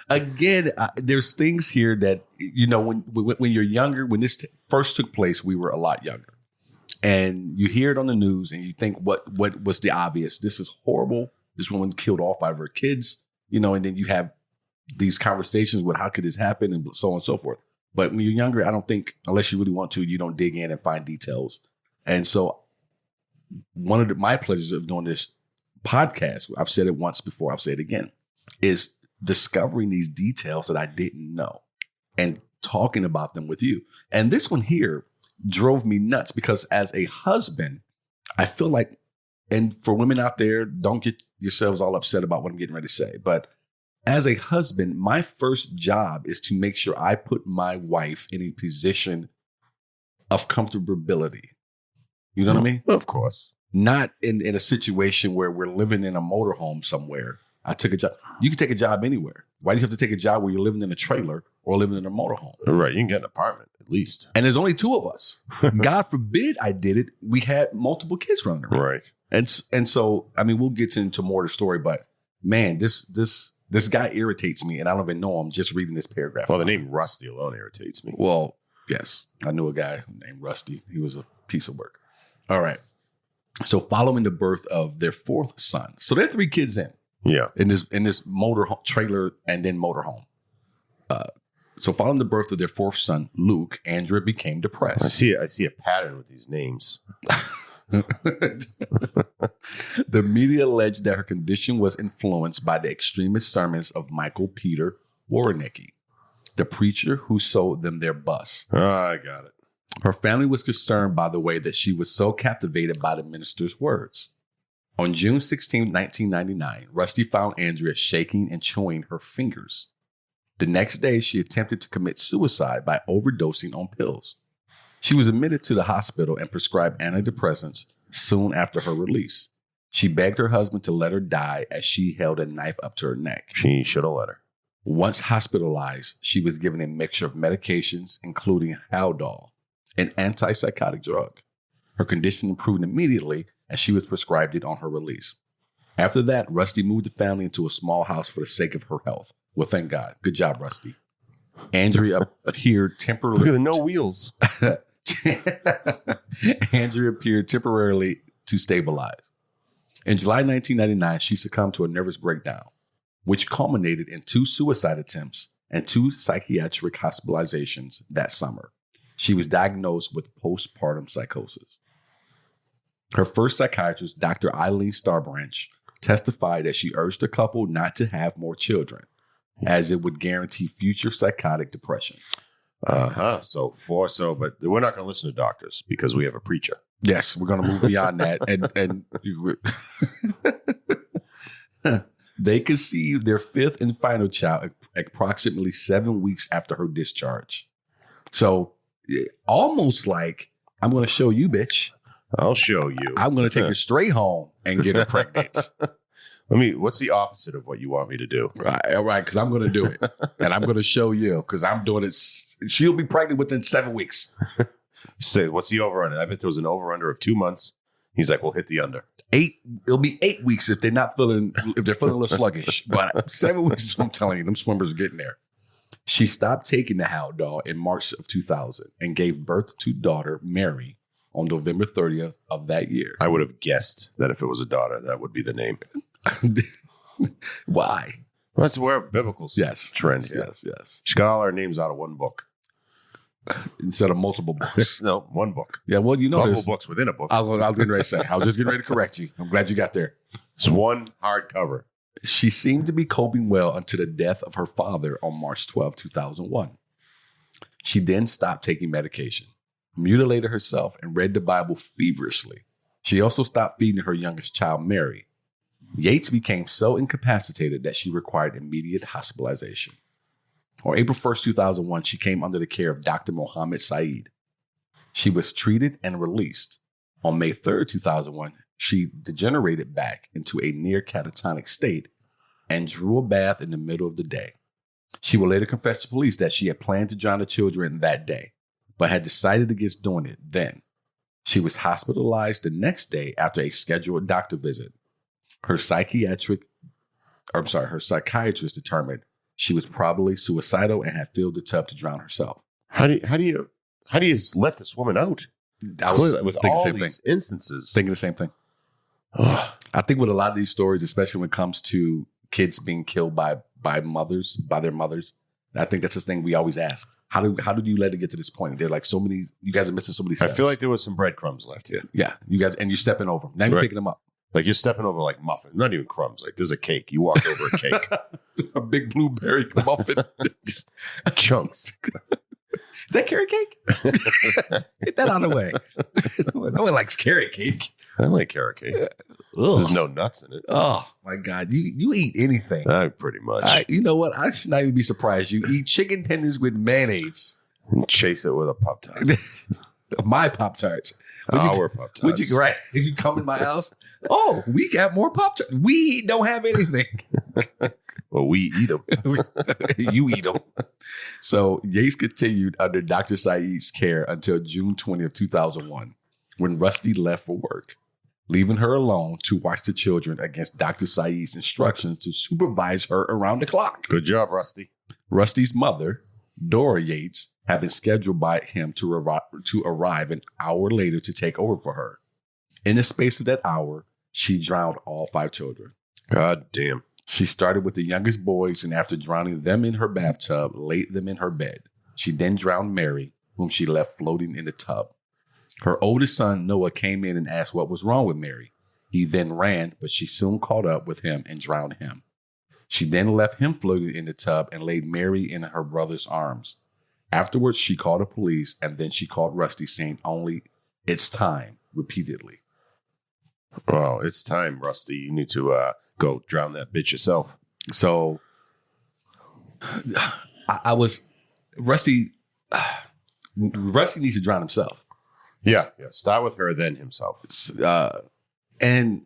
Again, there's things here that, when you're younger, when this first took place, we were a lot younger. And you hear it on the news and you think, what was the obvious? This is horrible. This woman killed all 5 of her kids, and then you have these conversations with how could this happen and so on and so forth. But when you're younger, I don't think, unless you really want to, you don't dig in and find details. And so one of my pleasures of doing this podcast, I've said it once before, I'll say it again, is discovering these details that I didn't know and talking about them with you. And this one here drove me nuts because as a husband, I feel like, and for women out there, don't get yourselves all upset about what I'm getting ready to say, but as a husband, my first job is to make sure I put my wife in a position of comfortability. You know what I mean? Of course. Not in a situation where we're living in a motorhome somewhere. I took a job. You can take a job anywhere. Why do you have to take a job where you're living in a trailer or living in a motorhome? Right. You can get an apartment at least. And there's only 2 of us. God forbid I did it. We had multiple kids running around. Right. And so, I mean, we'll get into more of the story, but man, this guy irritates me and I don't even know him just reading this paragraph. Well, the name Rusty alone irritates me. Well, yes. I knew a guy named Rusty. He was a piece of work. All right. So following the birth of their 4th son. So there are 3 kids Yeah. in this motor trailer and then motorhome. So following the birth of their 4th son, Luke, Andrea became depressed. I see a pattern with these names. The media alleged that her condition was influenced by the extremist sermons of Michael Peter Warnicki, the preacher who sold them their bus. Oh, I got it. Her family was concerned by the way that she was so captivated by the minister's words. On June 16, 1999, Rusty found Andrea shaking and chewing her fingers. The next day, she attempted to commit suicide by overdosing on pills. She was admitted to the hospital and prescribed antidepressants soon after her release. She begged her husband to let her die as she held a knife up to her neck. She should have let her. Once hospitalized, she was given a mixture of medications, including Haldol, an antipsychotic drug. Her condition improved immediately and she was prescribed it on her release. After that, Rusty moved the family into a small house for the sake of her health. Well, thank God. Good job, Rusty. Andrea appeared temporarily. Look at the no wheels. Andrea appeared temporarily to stabilize. In July 1999, she succumbed to a nervous breakdown, which culminated in 2 suicide attempts and 2 psychiatric hospitalizations that summer. She was diagnosed with postpartum psychosis. Her first psychiatrist, Dr. Eileen Starbranch, testified that she urged the couple not to have more children, as it would guarantee future psychotic depression. But we're not going to listen to doctors because we have a preacher. Yes, we're going to move beyond that. And they conceived their 5th and final child approximately 7 weeks after her discharge. So almost like, I'm going to show you, bitch. I'll show you. I'm going to take her straight home and get her pregnant. What's the opposite of what you want me to do? Right, because I'm going to do it. And I'm going to show you because I'm doing it. She'll be pregnant within 7 weeks. Say, what's the over-under? I bet there was an over-under of 2 months. He's like, we'll hit the under. 8. It'll be 8 weeks if they're feeling a little sluggish. But 7 weeks, I'm telling you, them swimmers are getting there. She stopped taking the Haldol in March of 2000 and gave birth to daughter Mary on November 30th of that year. I would have guessed that if it was a daughter, that would be the name. Why? Well, that's where biblical trend. Yes. She got all our names out of one book. instead of multiple books. No, one book. Yeah, well, you know, multiple books within a book. I was getting ready to say. I was just getting ready to correct you. I'm glad you got there. It's one hardcover. She seemed to be coping well until the death of her father on March 12, 2001. She then stopped taking medication, mutilated herself, and read the Bible feverishly. She also stopped feeding her youngest child, Mary. Yates became so incapacitated that she required immediate hospitalization. On April 1st, 2001, she came under the care of Dr. Mohammed Saeed. She was treated and released. On May 3rd, 2001, she degenerated back into a near catatonic state and drew a bath in the middle of the day. She would later confess to police that she had planned to drown the children that day, but had decided against doing it then. She was hospitalized the next day after a scheduled doctor visit. Her psychiatrist determined she was probably suicidal and had filled the tub to drown herself. How do you let this woman out? I was with all these instances. Thinking the same thing. I think with a lot of these stories, especially when it comes to kids being killed by their mothers, I think that's the thing we always ask. How did you let it get to this point? They're like so many. You guys are missing so many steps. I feel like there was some breadcrumbs left here. Yeah, you guys, and you're stepping over them. Now you're picking them up. Like you're stepping over like muffins, not even crumbs. Like there's a cake. You walked over a cake, a big blueberry muffin, chunks. Is that carrot cake? Get that out of the way. No one likes carrot cake. I like carrot cake. There's no nuts in it. Oh my God, you eat anything? Pretty much. You know what? I should not even be surprised. You eat chicken tenders with mayonnaise. And chase it with a Pop-Tart. My Pop-Tarts. Our Pop-Tarts. Right? You come in my house. Oh, we got more Pop-Tarts. We don't have anything. Well, we eat them. You eat them. So Yates continued under Dr. Saeed's care until June 20th, 2001, when Rusty left for work, leaving her alone to watch the children against Dr. Saeed's instructions to supervise her around the clock. Good job, Rusty. Rusty's mother, Dora Yates, had been scheduled by him to arrive an hour later to take over for her. In the space of that hour, she drowned all 5 children. God damn. She started with the youngest boys, and after drowning them in her bathtub, laid them in her bed. She then drowned Mary, whom she left floating in the tub. Her oldest son, Noah, came in and asked what was wrong with Mary. He then ran, but she soon caught up with him and drowned him. She then left him floating in the tub and laid Mary in her brother's arms. Afterwards, she called the police, and then she called Rusty, saying only, "It's time," repeatedly. Oh, it's time, Rusty. You need to go drown that bitch yourself. So Rusty needs to drown himself. Yeah. Start with her, then himself. And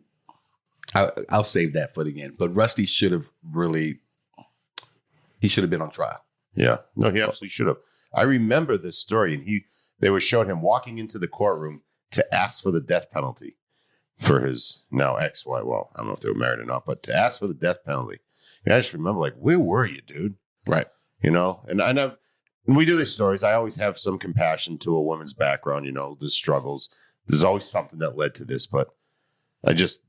I'll save that for the end. But Rusty should have been on trial. Yeah. No, he absolutely should have. I remember this story, and they showed him walking into the courtroom to ask for the death penalty for his now ex-wife. Well, I don't know if they were married or not, but to ask for the death penalty. And I just remember, like, where were you, dude? Right. You know, and when we do these stories, I always have some compassion to a woman's background, you know, the struggles. There's always something that led to this, but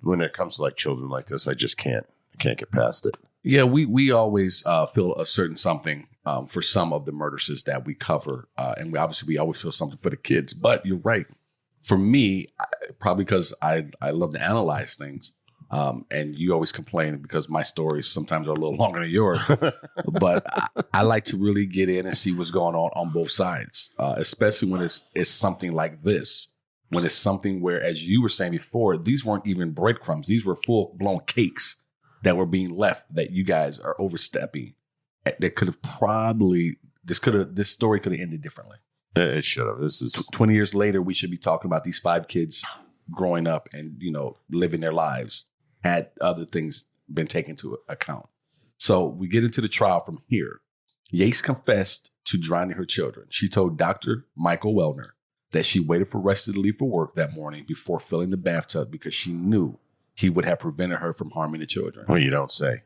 when it comes to like children like this, I can't get past it. Yeah, we always feel a certain something for some of the murders that we cover. And we always feel something for the kids. But you're right. For me, probably because I love to analyze things. And you always complain because my stories sometimes are a little longer than yours. But I like to really get in and see what's going on both sides, especially when it's something like this. When it's something where, as you were saying before, these weren't even breadcrumbs. These were full-blown cakes that were being left that you guys are overstepping. That could have this story could have ended differently. It should have. This is 20 years later. We should be talking about these 5 kids growing up and, you know, living their lives had other things been taken into account. So we get into the trial from here. Yates confessed to drowning her children. She told Dr. Michael Wellner that she waited for Rusty to leave for work that morning before filling the bathtub because she knew he would have prevented her from harming the children. Well, you don't say.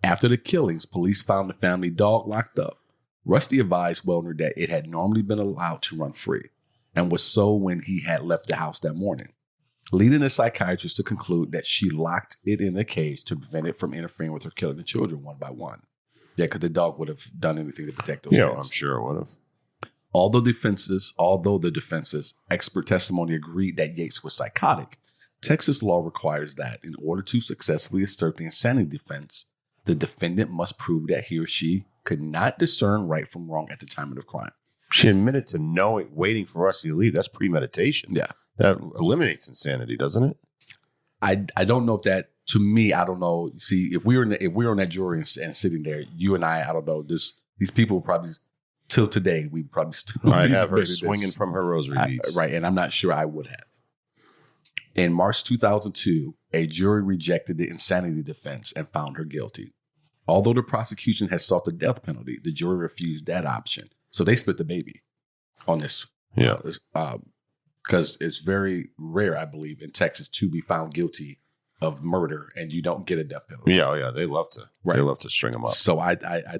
After the killings, police found the family dog locked up. Rusty advised Wellner that it had normally been allowed to run free and was so when he had left the house that morning, leading the psychiatrist to conclude that she locked it in a cage to prevent it from interfering with her killing the children one by one. Yeah, because the dog would have done anything to protect those kids. I'm sure it would have. Although the defense's expert testimony agreed that Yates was psychotic, Texas law requires that in order to successfully assert the insanity defense, the defendant must prove that he or she could not discern right from wrong at the time of the crime. She admitted to knowing, waiting for us to leave. That's premeditation. Yeah. That eliminates insanity, doesn't it? I don't know if that, to me, I don't know. See, if we were on that jury and sitting there, you and I don't know, these people would probably, till today, we probably still I'd have her swinging from her rosary beads. Right, and I'm not sure I would have. In March 2002, a jury rejected the insanity defense and found her guilty. Although the prosecution had sought the death penalty, the jury refused that option. So they split the baby on this. Yeah. Because it's very rare, I believe, in Texas to be found guilty of murder and you don't get a death penalty. Yeah, yeah. They love to. Right. They love to string them up. So I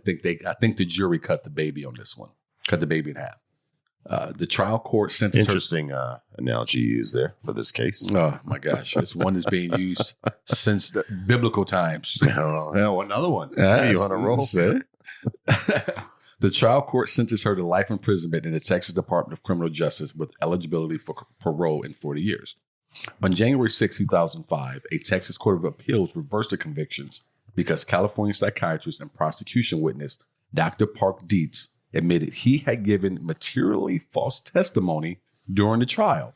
think the jury cut the baby on this one. Cut the baby in half. The trial court sentenced Interesting analogy you used there for this case. Oh my gosh, it's one that's being used since the biblical times. I don't know. Yeah, another one. Hey, you on a roll? The trial court sentenced her to life imprisonment in the Texas Department of Criminal Justice with eligibility for parole in 40 years. On January 6, 2005, a Texas Court of Appeals reversed the convictions because California psychiatrist and prosecution witness Dr. Park Dietz admitted he had given materially false testimony during the trial.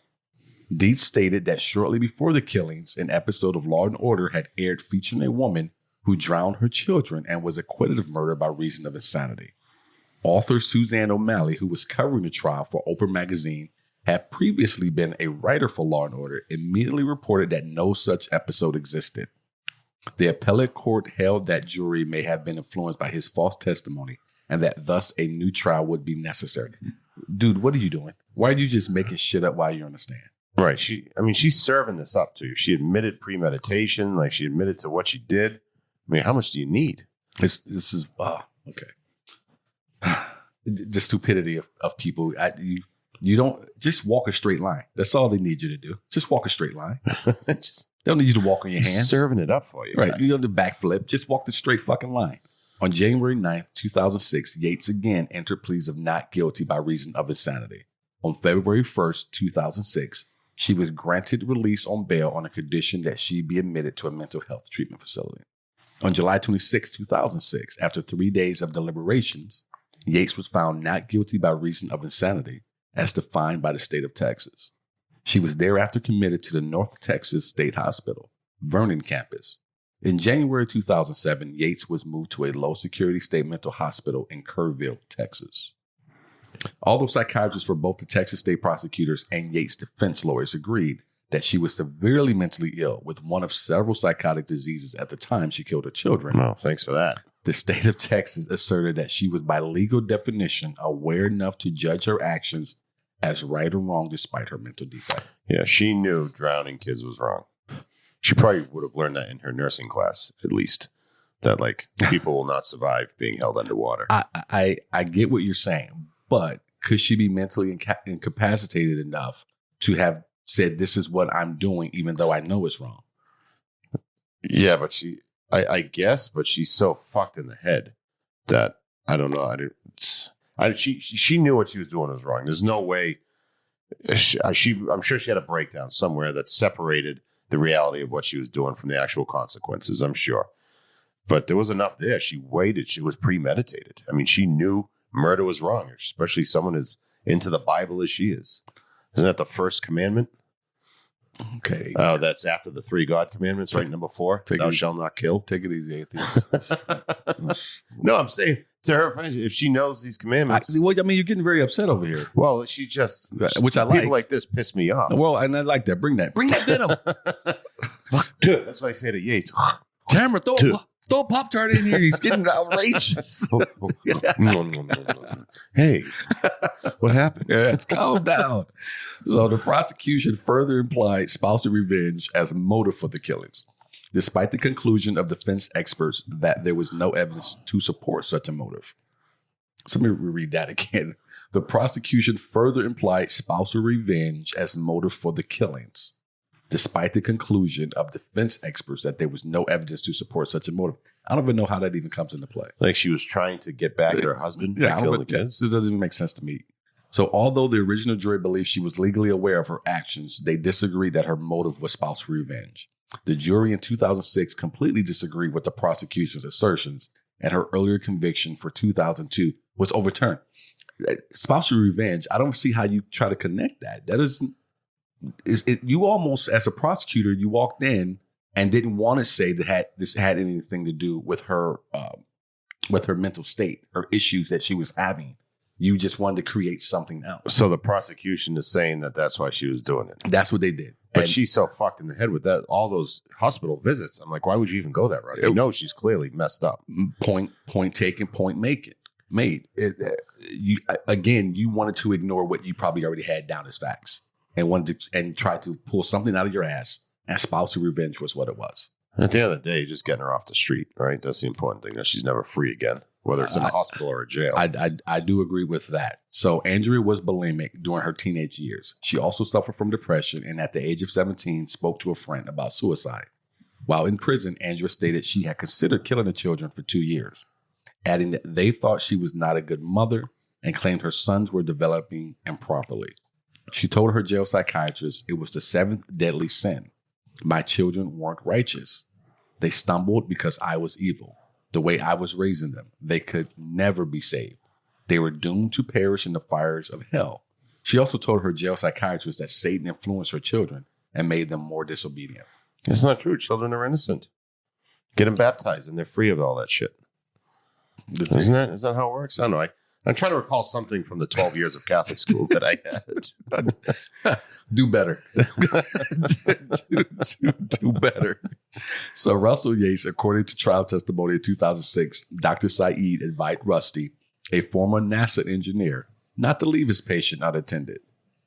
Dietz stated that shortly before the killings, an episode of Law & Order had aired featuring a woman who drowned her children and was acquitted of murder by reason of insanity. Author Suzanne O'Malley, who was covering the trial for Oprah magazine, had previously been a writer for Law & Order, immediately reported that no such episode existed. The appellate court held that jury may have been influenced by his false testimony and that thus a new trial would be necessary. Dude, what are you doing? Why are you just making shit up while you're on the stand? Right. She's serving this up to you. She admitted premeditation, like she admitted to what she did. I mean, how much do you need? This is, okay. The stupidity of people. You don't, just walk a straight line. That's all they need you to do. Just walk a straight line. They don't need you to walk on your hands. Serving it up for you. Right. You don't do backflip. Just walk the straight fucking line. On January 9th, 2006, Yates again entered pleas of not guilty by reason of insanity. On February 1st, 2006, she was granted release on bail on a condition that she be admitted to a mental health treatment facility. On July 26, 2006, after 3 days of deliberations, Yates was found not guilty by reason of insanity, as defined by the state of Texas. She was thereafter committed to the North Texas State Hospital, Vernon campus. In January 2007, Yates was moved to a low-security state mental hospital in Kerrville, Texas. Although psychiatrists for both the Texas state prosecutors and Yates' defense lawyers agreed that she was severely mentally ill with one of several psychotic diseases at the time she killed her children. Well, thanks for that. The state of Texas asserted that she was, by legal definition, aware enough to judge her actions as right or wrong despite her mental defect. Yeah, she knew drowning kids was wrong. She probably would have learned that in her nursing class, at least, that like people will not survive being held underwater. I get what you're saying, but could she be mentally incapacitated enough to have said, this is what I'm doing, even though I know it's wrong? Yeah, but I guess, but she's so fucked in the head that I don't know. She knew what she was doing was wrong. There's no way. I'm sure she had a breakdown somewhere that separated the reality of what she was doing from the actual consequences. I'm sure, but there was enough there. She waited. She was premeditated. I mean, she knew murder was wrong, especially someone as into the Bible as she is. Isn't that the first commandment? Okay. Oh, that's after the 3 God commandments, right? Number 4, thou shalt not kill. Take it easy, atheist. No, I'm saying to her, if she knows these commandments. Well, I mean, you're getting very upset over here. Well, she just, which I like. People like this piss me off. Well, and I like that. Bring that venom. That's what I say to Yates. Tamara, throw a Pop-Tart in here. He's getting outrageous. Hey, what happened? Yeah, calm down. So the prosecution further implied spousal revenge as motive for the killings, despite the conclusion of defense experts that there was no evidence to support such a motive. So let me read that again. The prosecution further implied spousal revenge as motive for the killings, despite the conclusion of defense experts that there was no evidence to support such a motive. I don't even know how that even comes into play. Like she was trying to get back at her husband to kill the kids? This doesn't even make sense to me. So although the original jury believed she was legally aware of her actions, they disagreed that her motive was spousal revenge. The jury in 2006 completely disagreed with the prosecution's assertions, and her earlier conviction for 2002 was overturned. Spousal revenge, I don't see how you try to connect that. That is you almost, as a prosecutor, you walked in and didn't want to say that this had anything to do with her mental state or issues that she was having. You just wanted to create something else. So the prosecution is saying that that's why she was doing it. That's what they did. But she's so fucked in the head with that, all those hospital visits. I'm like, why would you even go that route? You know, she's clearly messed up. Point taken, point made. You wanted to ignore what you probably already had down as facts and try to pull something out of your ass. And spousal revenge was what it was. At the end of the day, just getting her off the street, right? That's the important thing. That she's never free again, whether it's in a hospital or a jail. I do agree with that. So Andrea was bulimic during her teenage years. She also suffered from depression, and at the age of 17, spoke to a friend about suicide. While in prison, Andrea stated she had considered killing the children for 2 years, adding that they thought she was not a good mother and claimed her sons were developing improperly. She told her jail psychiatrist it was the 7th deadly sin. My children weren't righteous. They stumbled because I was evil. The way I was raising them, they could never be saved. They were doomed to perish in the fires of hell. She also told her jail psychiatrist that Satan influenced her children and made them more disobedient. It's not true. Children are innocent. Get them baptized and they're free of all that shit. Isn't that how it works? I don't know. I'm trying to recall something from the 12 years of Catholic school that I had. Do better. do better. So Russell Yates, according to trial testimony in 2006, Dr. Saeed advised Rusty, a former NASA engineer, not to leave his patient unattended.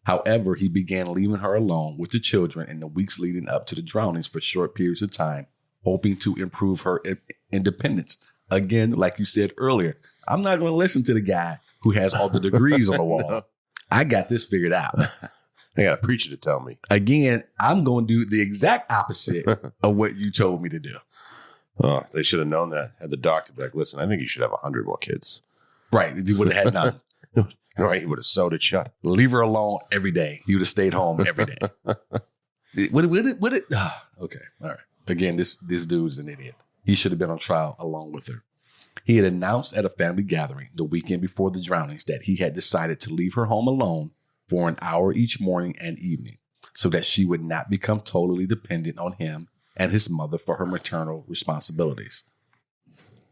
However, he began leaving her alone with the children in the weeks leading up to the drownings for short periods of time, hoping to improve her independence. Again, like you said earlier, I'm not going to listen to the guy who has all the degrees on the wall. I got this figured out. I got a preacher to tell me. Again, I'm going to do the exact opposite of what you told me to do. Oh, they should have known that. Had the doctor be like, listen, I think you should have 100 more kids. Right. You would have had none. Right. He would have sewed it shut. Leave her alone every day. You would have stayed home every day. Okay. All right. Again, this dude's an idiot. He should have been on trial along with her. He had announced at a family gathering the weekend before the drownings that he had decided to leave her home alone for an hour each morning and evening so that she would not become totally dependent on him and his mother for her maternal responsibilities.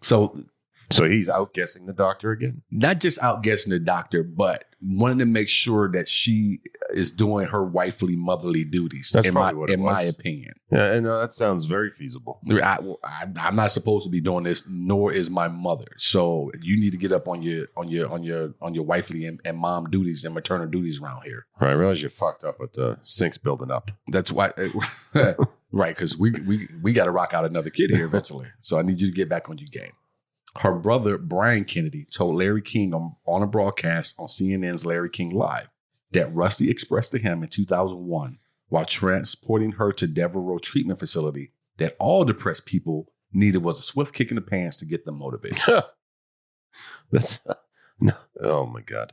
So he's outguessing the doctor again? Not just outguessing the doctor, but wanting to make sure that she is doing her wifely, motherly duties. That's probably what it was. In my opinion. Yeah, and that sounds very feasible. I'm not supposed to be doing this, nor is my mother. So you need to get up on your wifely and mom duties and maternal duties around here. Right, I realize you're fucked up with the sinks building up. That's why, right? Because we got to rock out another kid here eventually. So I need you to get back on your game. Her brother, Brian Kennedy, told Larry King on a broadcast on CNN's Larry King Live that Rusty expressed to him in 2001 while transporting her to Devereaux Treatment Facility that all depressed people needed was a swift kick in the pants to get them motivated. Oh, my God.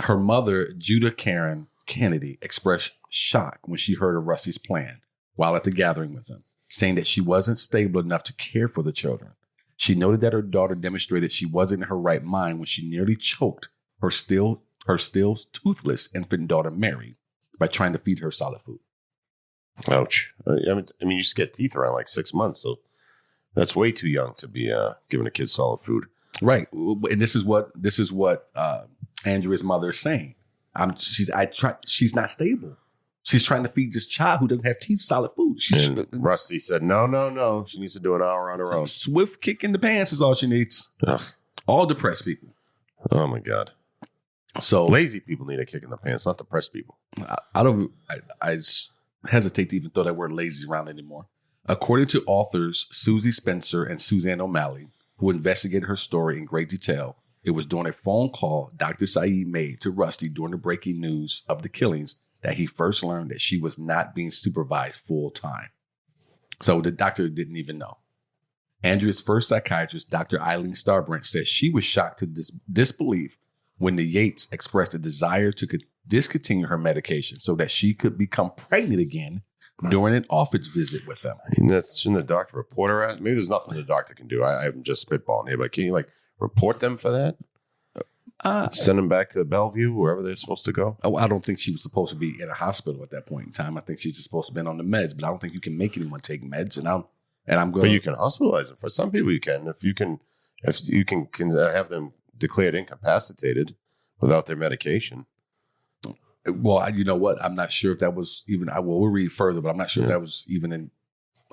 Her mother, Judah Karen Kennedy, expressed shock when she heard of Rusty's plan while at the gathering with him, saying that she wasn't stable enough to care for the children. She noted that her daughter demonstrated she wasn't in her right mind when she nearly choked her still toothless infant daughter, Mary, by trying to feed her solid food. Ouch. I mean, you just get teeth around like 6 months, so that's way too young to be giving a kid solid food. Right. And this is what Andrea's mother is saying. She's not stable. She's trying to feed this child who doesn't have teeth solid food. And Rusty said, no. She needs to do an hour on her own. Swift kick in the pants is all she needs. Ugh. All depressed people. Oh, my God. So lazy people need a kick in the pants, not depressed people. I hesitate to even throw that word lazy around anymore. According to authors Susie Spencer and Suzanne O'Malley, who investigated her story in great detail, it was during a phone call Dr. Saeed made to Rusty during the breaking news of the killings that he first learned that she was not being supervised full time. So the doctor didn't even know. Andrea's first psychiatrist, Dr. Eileen Starbrand, says she was shocked to disbelief when the Yates expressed a desire to discontinue her medication so that she could become pregnant again during an office visit with them. And shouldn't the doctor report her at? Maybe there's nothing the doctor can do. I'm just spitballing here, but can you report them for that? Send them back to Bellevue, wherever they're supposed to go? Oh, I don't think she was supposed to be in a hospital at that point in time. I think she was supposed to have been on the meds, but I don't think you can make anyone take meds. And I'm going. But you can hospitalize them. For some people, you can. If you can have them declared incapacitated without their medication. Well, you know what? I'm not sure if that was even. We'll read further, but I'm not sure if that was even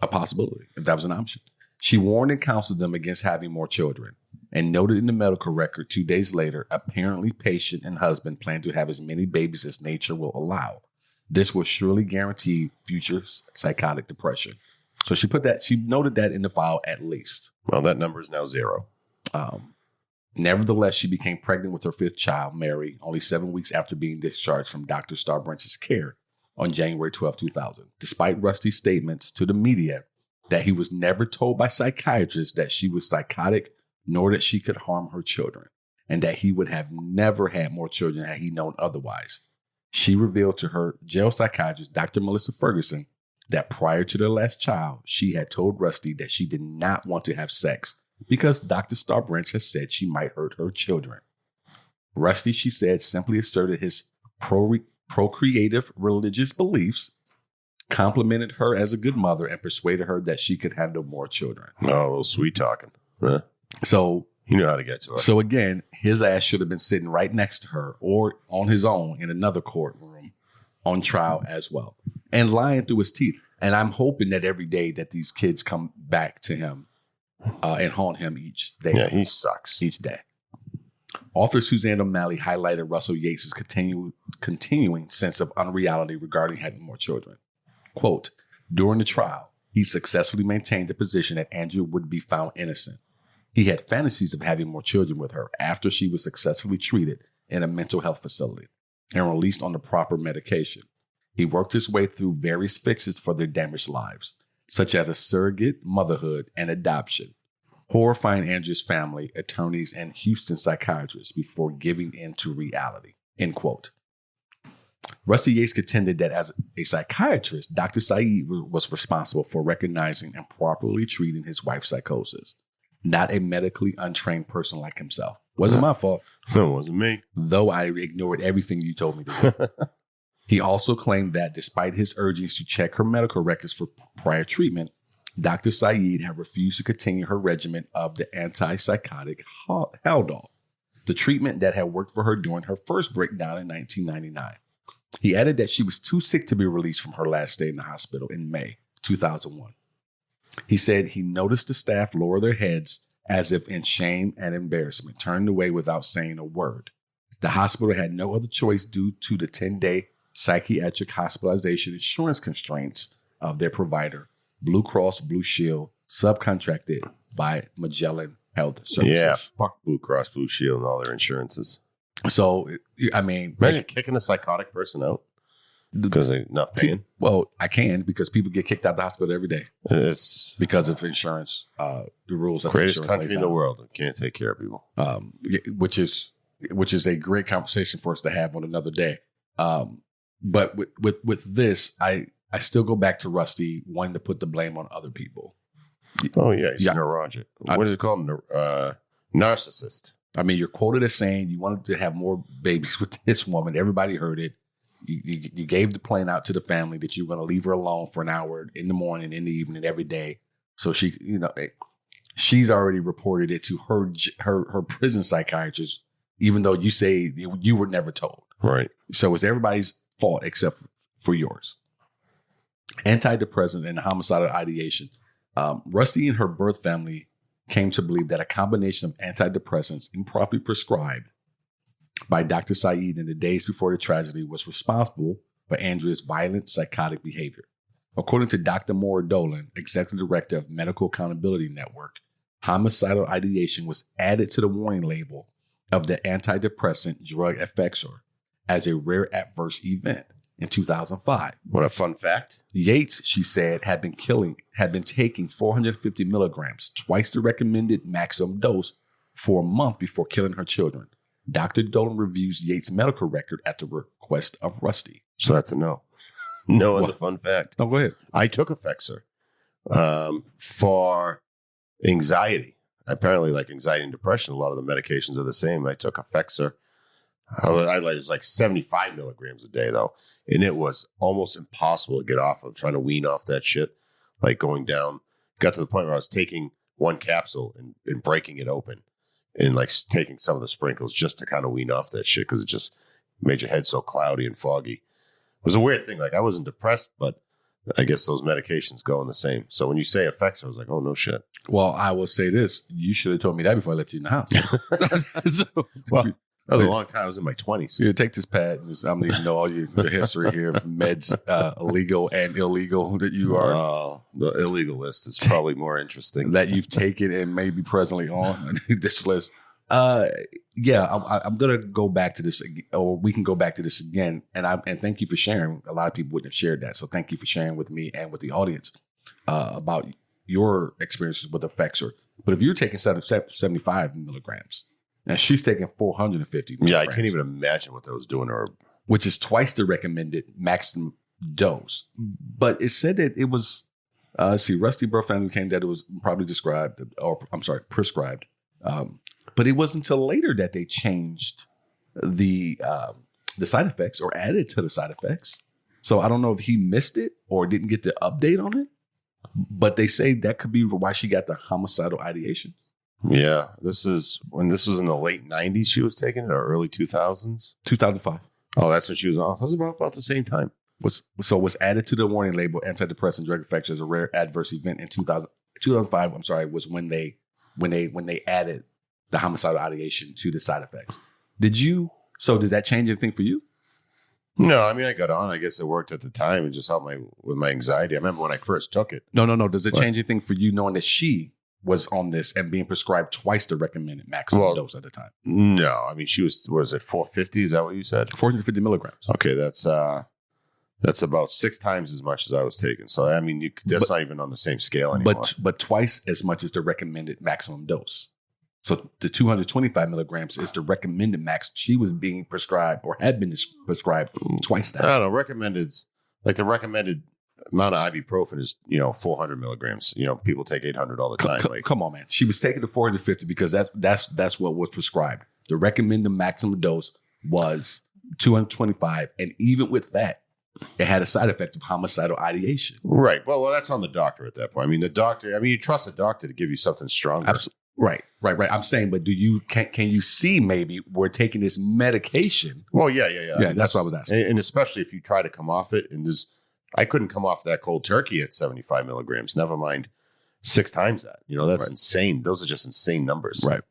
a possibility. If that was an option, she warned and counseled them against having more children, and noted in the medical record 2 days later, apparently patient and husband plan to have as many babies as nature will allow. This will surely guarantee future psychotic depression. So she noted that in the file at least. Well, that number is now 0. Nevertheless, she became pregnant with her 5th child, Mary, only 7 weeks after being discharged from Dr. Starbranch's care on January 12, 2000, despite Rusty's statements to the media that he was never told by psychiatrists that she was psychotic, nor that she could harm her children, and that he would have never had more children had he known otherwise. She revealed to her jail psychiatrist, Dr. Melissa Ferguson, that prior to their last child, she had told Rusty that she did not want to have sex because Dr. Starbranch has said she might hurt her children. Rusty, she said, simply asserted his procreative religious beliefs, complimented her as a good mother, and persuaded her that she could handle more children. Oh, a little sweet talking. Huh? So you know how to get to her. So again, his ass should have been sitting right next to her or on his own in another courtroom on trial as well, and lying through his teeth. And I'm hoping that every day that these kids come back to him and haunt him each day. Yeah, he sucks. Each day. Author Suzanne O'Malley highlighted Russell Yates' continuing sense of unreality regarding having more children. Quote, during the trial, he successfully maintained the position that Andrea would be found innocent. He had fantasies of having more children with her after she was successfully treated in a mental health facility and released on the proper medication. He worked his way through various fixes for their damaged lives, such as a surrogate, motherhood, and adoption, horrifying Andrea's family, attorneys, and Houston psychiatrists before giving in to reality, end quote. Rusty Yates contended that as a psychiatrist, Dr. Saeed was responsible for recognizing and properly treating his wife's psychosis, not a medically untrained person like himself. Wasn't my fault. No, it wasn't me. Though I ignored everything you told me to do. He also claimed that despite his urgings to check her medical records for prior treatment, Dr. Saeed had refused to continue her regimen of the antipsychotic Haldol, the treatment that had worked for her during her first breakdown in 1999. He added that she was too sick to be released from her last stay in the hospital in May 2001. He said he noticed the staff lower their heads as if in shame and embarrassment, turned away without saying a word. The hospital had no other choice due to the 10-day psychiatric hospitalization insurance constraints of their provider, Blue Cross Blue Shield, subcontracted by Magellan Health Services. Yeah, fuck Blue Cross Blue Shield and all their insurances. So, I mean... Imagine kicking a psychotic person out because they're not paying. Well, I can, because people get kicked out of the hospital every day. It's because of insurance, the rules. Greatest country in the world that can't take care of people. Which is a great conversation for us to have on another day. But with this, I still go back to Rusty wanting to put the blame on other people. Oh, yeah. He's a neurotic. What is it called? Narcissist. I mean, you're quoted as saying you wanted to have more babies with this woman. Everybody heard it. You gave the plane out to the family that you were going to leave her alone for an hour in the morning, in the evening, every day. So she, she's already reported it to her prison psychiatrist, even though you say you were never told. Right. So it's everybody's fault except for yours. Antidepressant and homicidal ideation. Rusty and her birth family came to believe that a combination of antidepressants improperly prescribed by Dr. Saeed in the days before the tragedy was responsible for Andrea's violent psychotic behavior. According to Dr. Maura Dolan, executive director of Medical Accountability Network, homicidal ideation was added to the warning label of the antidepressant drug Effexor as a rare adverse event in 2005. What a fun fact. Yates, she said, had been taking 450 milligrams, twice the recommended maximum dose, for a month before killing her children. Dr. Dolan reviews Yates' medical record at the request of Rusty. So that's a no. No is a fun fact. No, go ahead. I took Effexor for anxiety. Apparently, like anxiety and depression, a lot of the medications are the same. I took Effexor. It was like 75 milligrams a day, though. And it was almost impossible to get off of, trying to wean off that shit. Like going down, got to the point where I was taking one capsule and breaking it open and like taking some of the sprinkles just to kind of wean off that shit because it just made your head so cloudy and foggy. It was a weird thing. Like I wasn't depressed, but I guess those medications go in the same. So when you say Effexor, I was like, oh, no shit. Well, I will say this. You should have told me that before I let you in the house. Well, that was a long time. I was in my 20s. Yeah, take this pad. I'm going to know all your history here from meds, illegal and illegal that you are. The illegal list is probably more interesting. That you've taken and maybe presently on this list. Yeah, I'm going to go back to this, or we can go back to this again. And thank you for sharing. A lot of people wouldn't have shared that. So thank you for sharing with me and with the audience about your experiences with Effexor. But if you're taking 75 milligrams, and she's taking 450 milligrams. Yeah, I can't even imagine what that was doing to her. Which is twice the recommended maximum dose. But it said that it was, Rusty Burr family came that it was probably prescribed. But it wasn't until later that they changed the side effects or added to the side effects. So I don't know if he missed it or didn't get the update on it. But they say that could be why she got the homicidal ideation. Yeah, this was in the late 90s she was taking it, or early 2000s? 2005. Oh, that's when she was off. That was about the same time. Was added to the warning label, antidepressant drug effects as a rare adverse event in 2005. I'm sorry, was when they added the homicidal ideation to the side effects. Does that change anything for you? No, I mean, I got on. I guess it worked at the time and just helped with my anxiety. I remember when I first took it. No. Does it change anything for you knowing that she was on this and being prescribed twice the recommended maximum dose at the time? No, I mean, she was it 450? Is that what you said? 450 milligrams. Okay, that's about 6 times as much as I was taking. So I mean, that's not even on the same scale anymore. But twice as much as the recommended maximum dose. So the 225 milligrams is the recommended max. She was being prescribed or had been prescribed twice that. I don't know. The recommended amount of ibuprofen is 400 milligrams. People take 800 all the time. Come on, man. She was taking the 450 because that's what was prescribed. The recommended maximum dose was 225, and even with that, it had a side effect of homicidal ideation. Right. Well, that's on the doctor at that point. I mean, you trust a doctor to give you something stronger. Absolutely. Right. I'm saying, but can you see maybe we're taking this medication? Well, yeah. Yeah, that's what I was asking. And especially if you try to come off it, and I couldn't come off that cold turkey at 75 milligrams. Never mind 6 times that. That's insane. Those are just insane numbers. Right.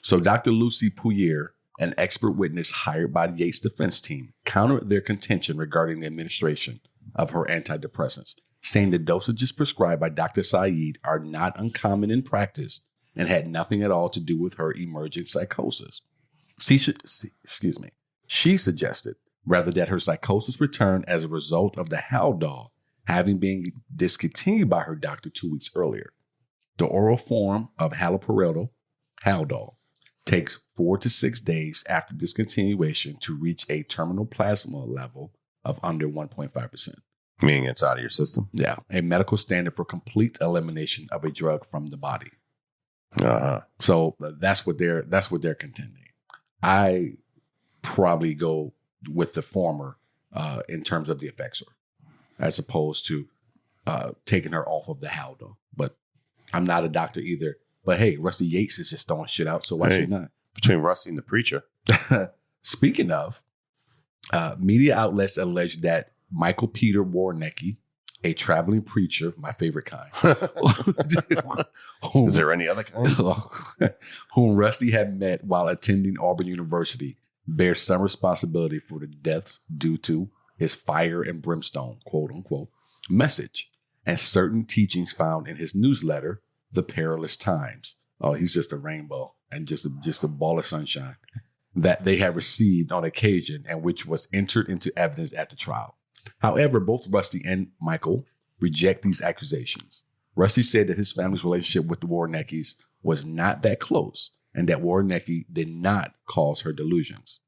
So Dr. Lucy Pouyer, an expert witness hired by the Yates defense team, countered their contention regarding the administration of her antidepressants, saying the dosages prescribed by Dr. Saeed are not uncommon in practice and had nothing at all to do with her emergent psychosis. She suggested rather that her psychosis returned as a result of the Haldol having been discontinued by her doctor 2 weeks earlier. The oral form of haloperidol, Haldol, takes 4 to 6 days after discontinuation to reach a terminal plasma level of under 1.5%. Meaning it's out of your system? Yeah, a medical standard for complete elimination of a drug from the body. So that's what they're contending. I probably go with the former in terms of the Effexor, as opposed to taking her off of the Haldol. But I'm not a doctor either. But hey, Rusty Yates is just throwing shit out, so why should not? Between Rusty and the preacher. Speaking of, media outlets allege that Michael Peter Warnecki, a traveling preacher, my favorite kind. Is there any other kind? Whom Rusty had met while attending Auburn University, bears some responsibility for the deaths due to his fire and brimstone, quote unquote, message and certain teachings found in his newsletter, The Perilous Times. Oh, he's just a rainbow and just a ball of sunshine that they had received on occasion and which was entered into evidence at the trial. However, both Rusty and Michael reject these accusations. Rusty said that his family's relationship with the Warneckis was not that close and that Warnecki did not cause her delusions.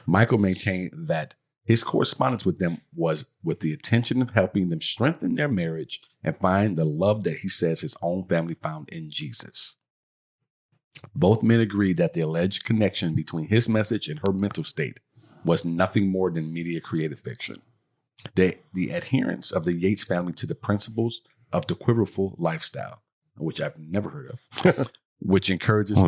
Michael maintained that his correspondence with them was with the intention of helping them strengthen their marriage and find the love that he says his own family found in Jesus. Both men agreed that the alleged connection between his message and her mental state was nothing more than media creative fiction. The adherence of the Yates family to the principles of the quiverful lifestyle, which I've never heard of, which encourages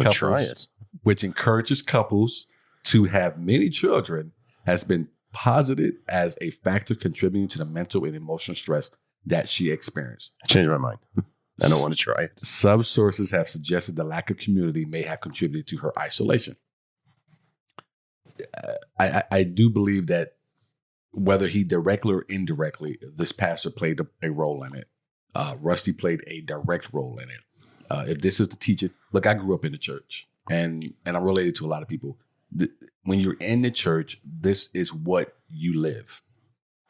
couples to have many children, has been posited as a factor contributing to the mental and emotional stress that she experienced. I changed my mind. I don't want to try it. Some sources have suggested the lack of community may have contributed to her isolation. I do believe that whether he directly or indirectly, this pastor played a role in it. Rusty played a direct role in it. If this is the teaching, look, I grew up in the church, and I'm related to a lot of people. When you're in the church, this is what you live.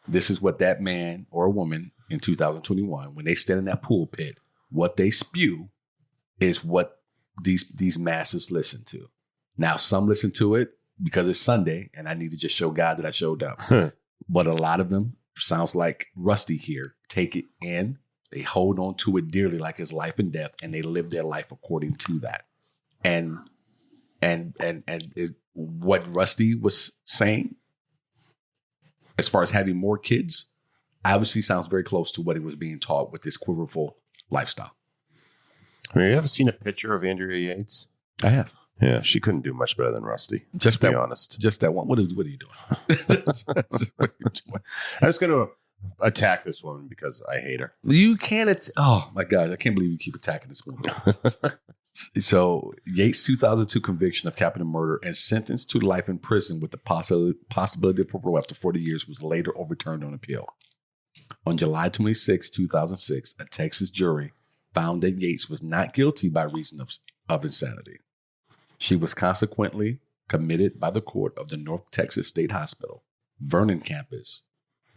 This is what that man or a woman in 2021, when they stand in that pulpit, what they spew is what these masses listen to. Now, some listen to it because it's Sunday and I need to just show God that I showed up. But a lot of them, sounds like Rusty here, take it in, they hold on to it dearly like it's life and death, and they live their life according to that. And what Rusty was saying, as far as having more kids, obviously sounds very close to what he was being taught with this quiverful lifestyle. I mean, you ever seen a picture of Andrea Yates? I have. Yeah, she couldn't do much better than Rusty. Just to be honest. Just that one. What are you doing? I was going to attack this woman because I hate her. You can't. Oh my God! I can't believe you keep attacking this woman. So Yates' 2002 conviction of capital murder and sentenced to life in prison with the possibility of parole after 40 years was later overturned on appeal. On July 26, 2006, a Texas jury found that Yates was not guilty by reason of insanity. She was consequently committed by the court of the North Texas State Hospital, Vernon campus,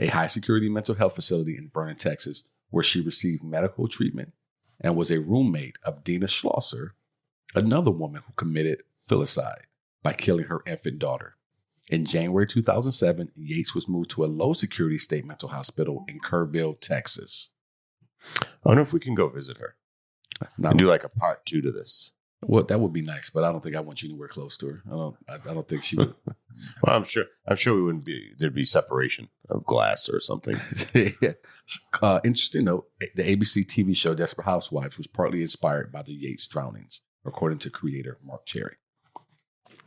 a high-security mental health facility in Vernon, Texas, where she received medical treatment and was a roommate of Dina Schlosser, another woman who committed filicide by killing her infant daughter. In January 2007, Yates was moved to a low-security state mental hospital in Kerrville, Texas. I wonder if we can go visit her and do like a part 2 to this. Well, that would be nice, but I don't think I want you anywhere close to her. I don't think she would. Well, I'm sure we wouldn't be. There'd be separation of glass or something. Yeah. Interesting note: the ABC TV show Desperate Housewives was partly inspired by the Yates drownings, according to creator Mark Cherry.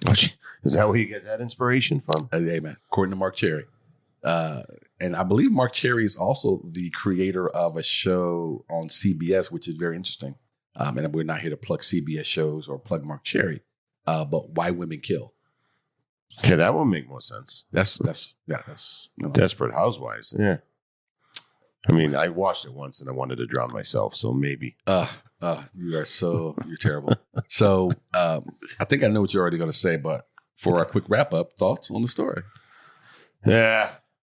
Oh, is that where you get that inspiration from? Yeah, man. According to Mark Cherry, and I believe Mark Cherry is also the creator of a show on CBS, which is very interesting. And we're not here to plug CBS shows or plug Mark Cherry, but Why Women Kill. Okay, that will make more sense. That's Desperate Housewives. Yeah. I mean, I watched it once and I wanted to drown myself, so maybe. You're terrible. So I think I know what you're already going to say, but for our quick wrap up, thoughts on the story? Yeah,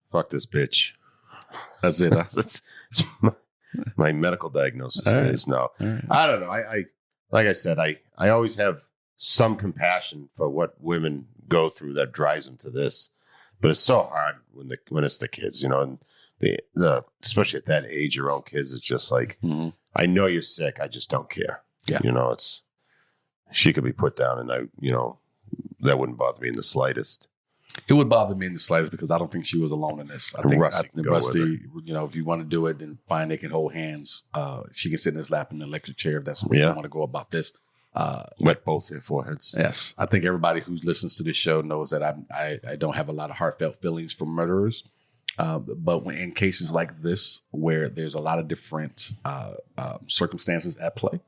fuck this bitch. That's it. Huh? It's my medical diagnosis is no. Right. I don't know. I like I said, I always have some compassion for what women go through that drives them to this, but it's so hard when it's the kids, you know, and the especially at that age, your own kids. It's just like, I know you're sick. I just don't care. Yeah, you know, she could be put down, and that wouldn't bother me in the slightest. It would bother me in the slightest because I don't think she was alone in this. I think Rusty, if you want to do it, then fine, they can hold hands. She can sit in his lap in the electric chair if that's where you want to go about this. Wet both their foreheads. Yes. I think everybody who listens to this show knows that I don't have a lot of heartfelt feelings for murderers. But in cases like this, where there's a lot of different circumstances at play,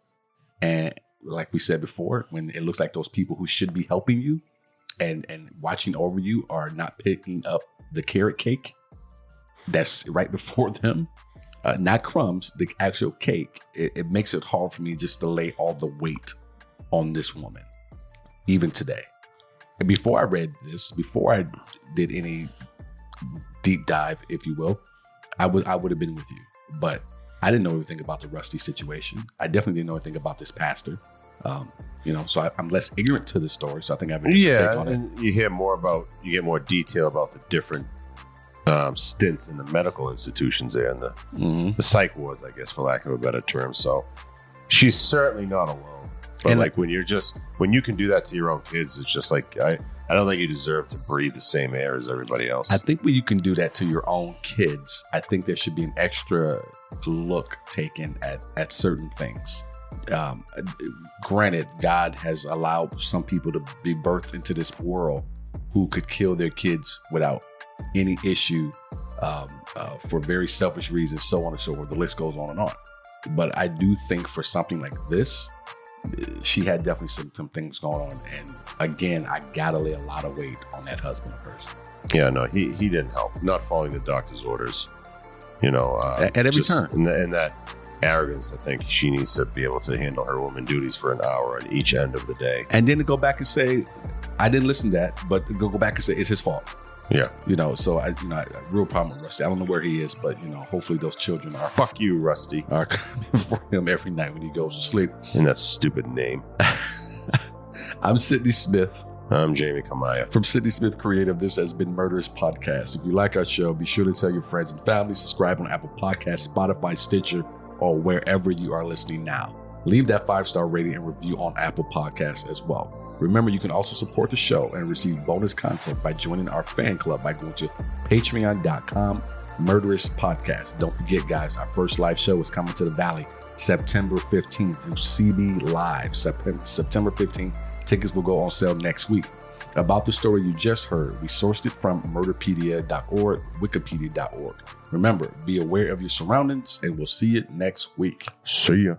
and like we said before, when it looks like those people who should be helping you and watching over you are not picking up the carrot cake that's right before them, not crumbs, the actual cake, it makes it hard for me just to lay all the weight on this woman, even today. And before I read this, before I did any deep dive, if you will, I would have been with you. But I didn't know everything about the Rusty situation. I definitely didn't know anything about this pastor. So I'm less ignorant to the story. So I think I have a different take on it. And you get more detail about the different stints in the medical institutions there and the psych wards, I guess, for lack of a better term. So she's certainly not alone. But And like when you can do that to your own kids, it's just like I don't think you deserve to breathe the same air as everybody else. I think when you can do that to your own kids, I think there should be an extra look taken at certain things. Granted, God has allowed some people to be birthed into this world who could kill their kids without any issue for very selfish reasons, so on and so forth. The list goes on and on. But I do think for something like this, she had definitely some things going on. And again, I gotta lay a lot of weight on that husband of hers. Yeah, no, he didn't help. Not following the doctor's orders, At every turn. And that arrogance, I think she needs to be able to handle her woman duties for an hour on each end of the day. And then to go back and say, I didn't listen to that, but go back and say it's his fault. Yeah. So I real problem with Rusty. I don't know where he is, but hopefully those children are Fuck you, Rusty. are coming for him every night when he goes to sleep. And that stupid name. I'm Sidney Smith. I'm Jamie Kamaya. From Sidney Smith Creative, this has been Murderous Podcast. If you like our show, be sure to tell your friends and family, subscribe on Apple Podcasts, Spotify, Stitcher, or wherever you are listening now. Leave that 5-star rating and review on Apple Podcasts as well. Remember, you can also support the show and receive bonus content by joining our fan club by going to patreon.com/Murderous Podcast. Don't forget, guys, our first live show is coming to the Valley September 15th through CB Live. September 15th. Tickets will go on sale next week. About the story you just heard, we sourced it from murderpedia.org, wikipedia.org. Remember, be aware of your surroundings, and we'll see you next week. See ya.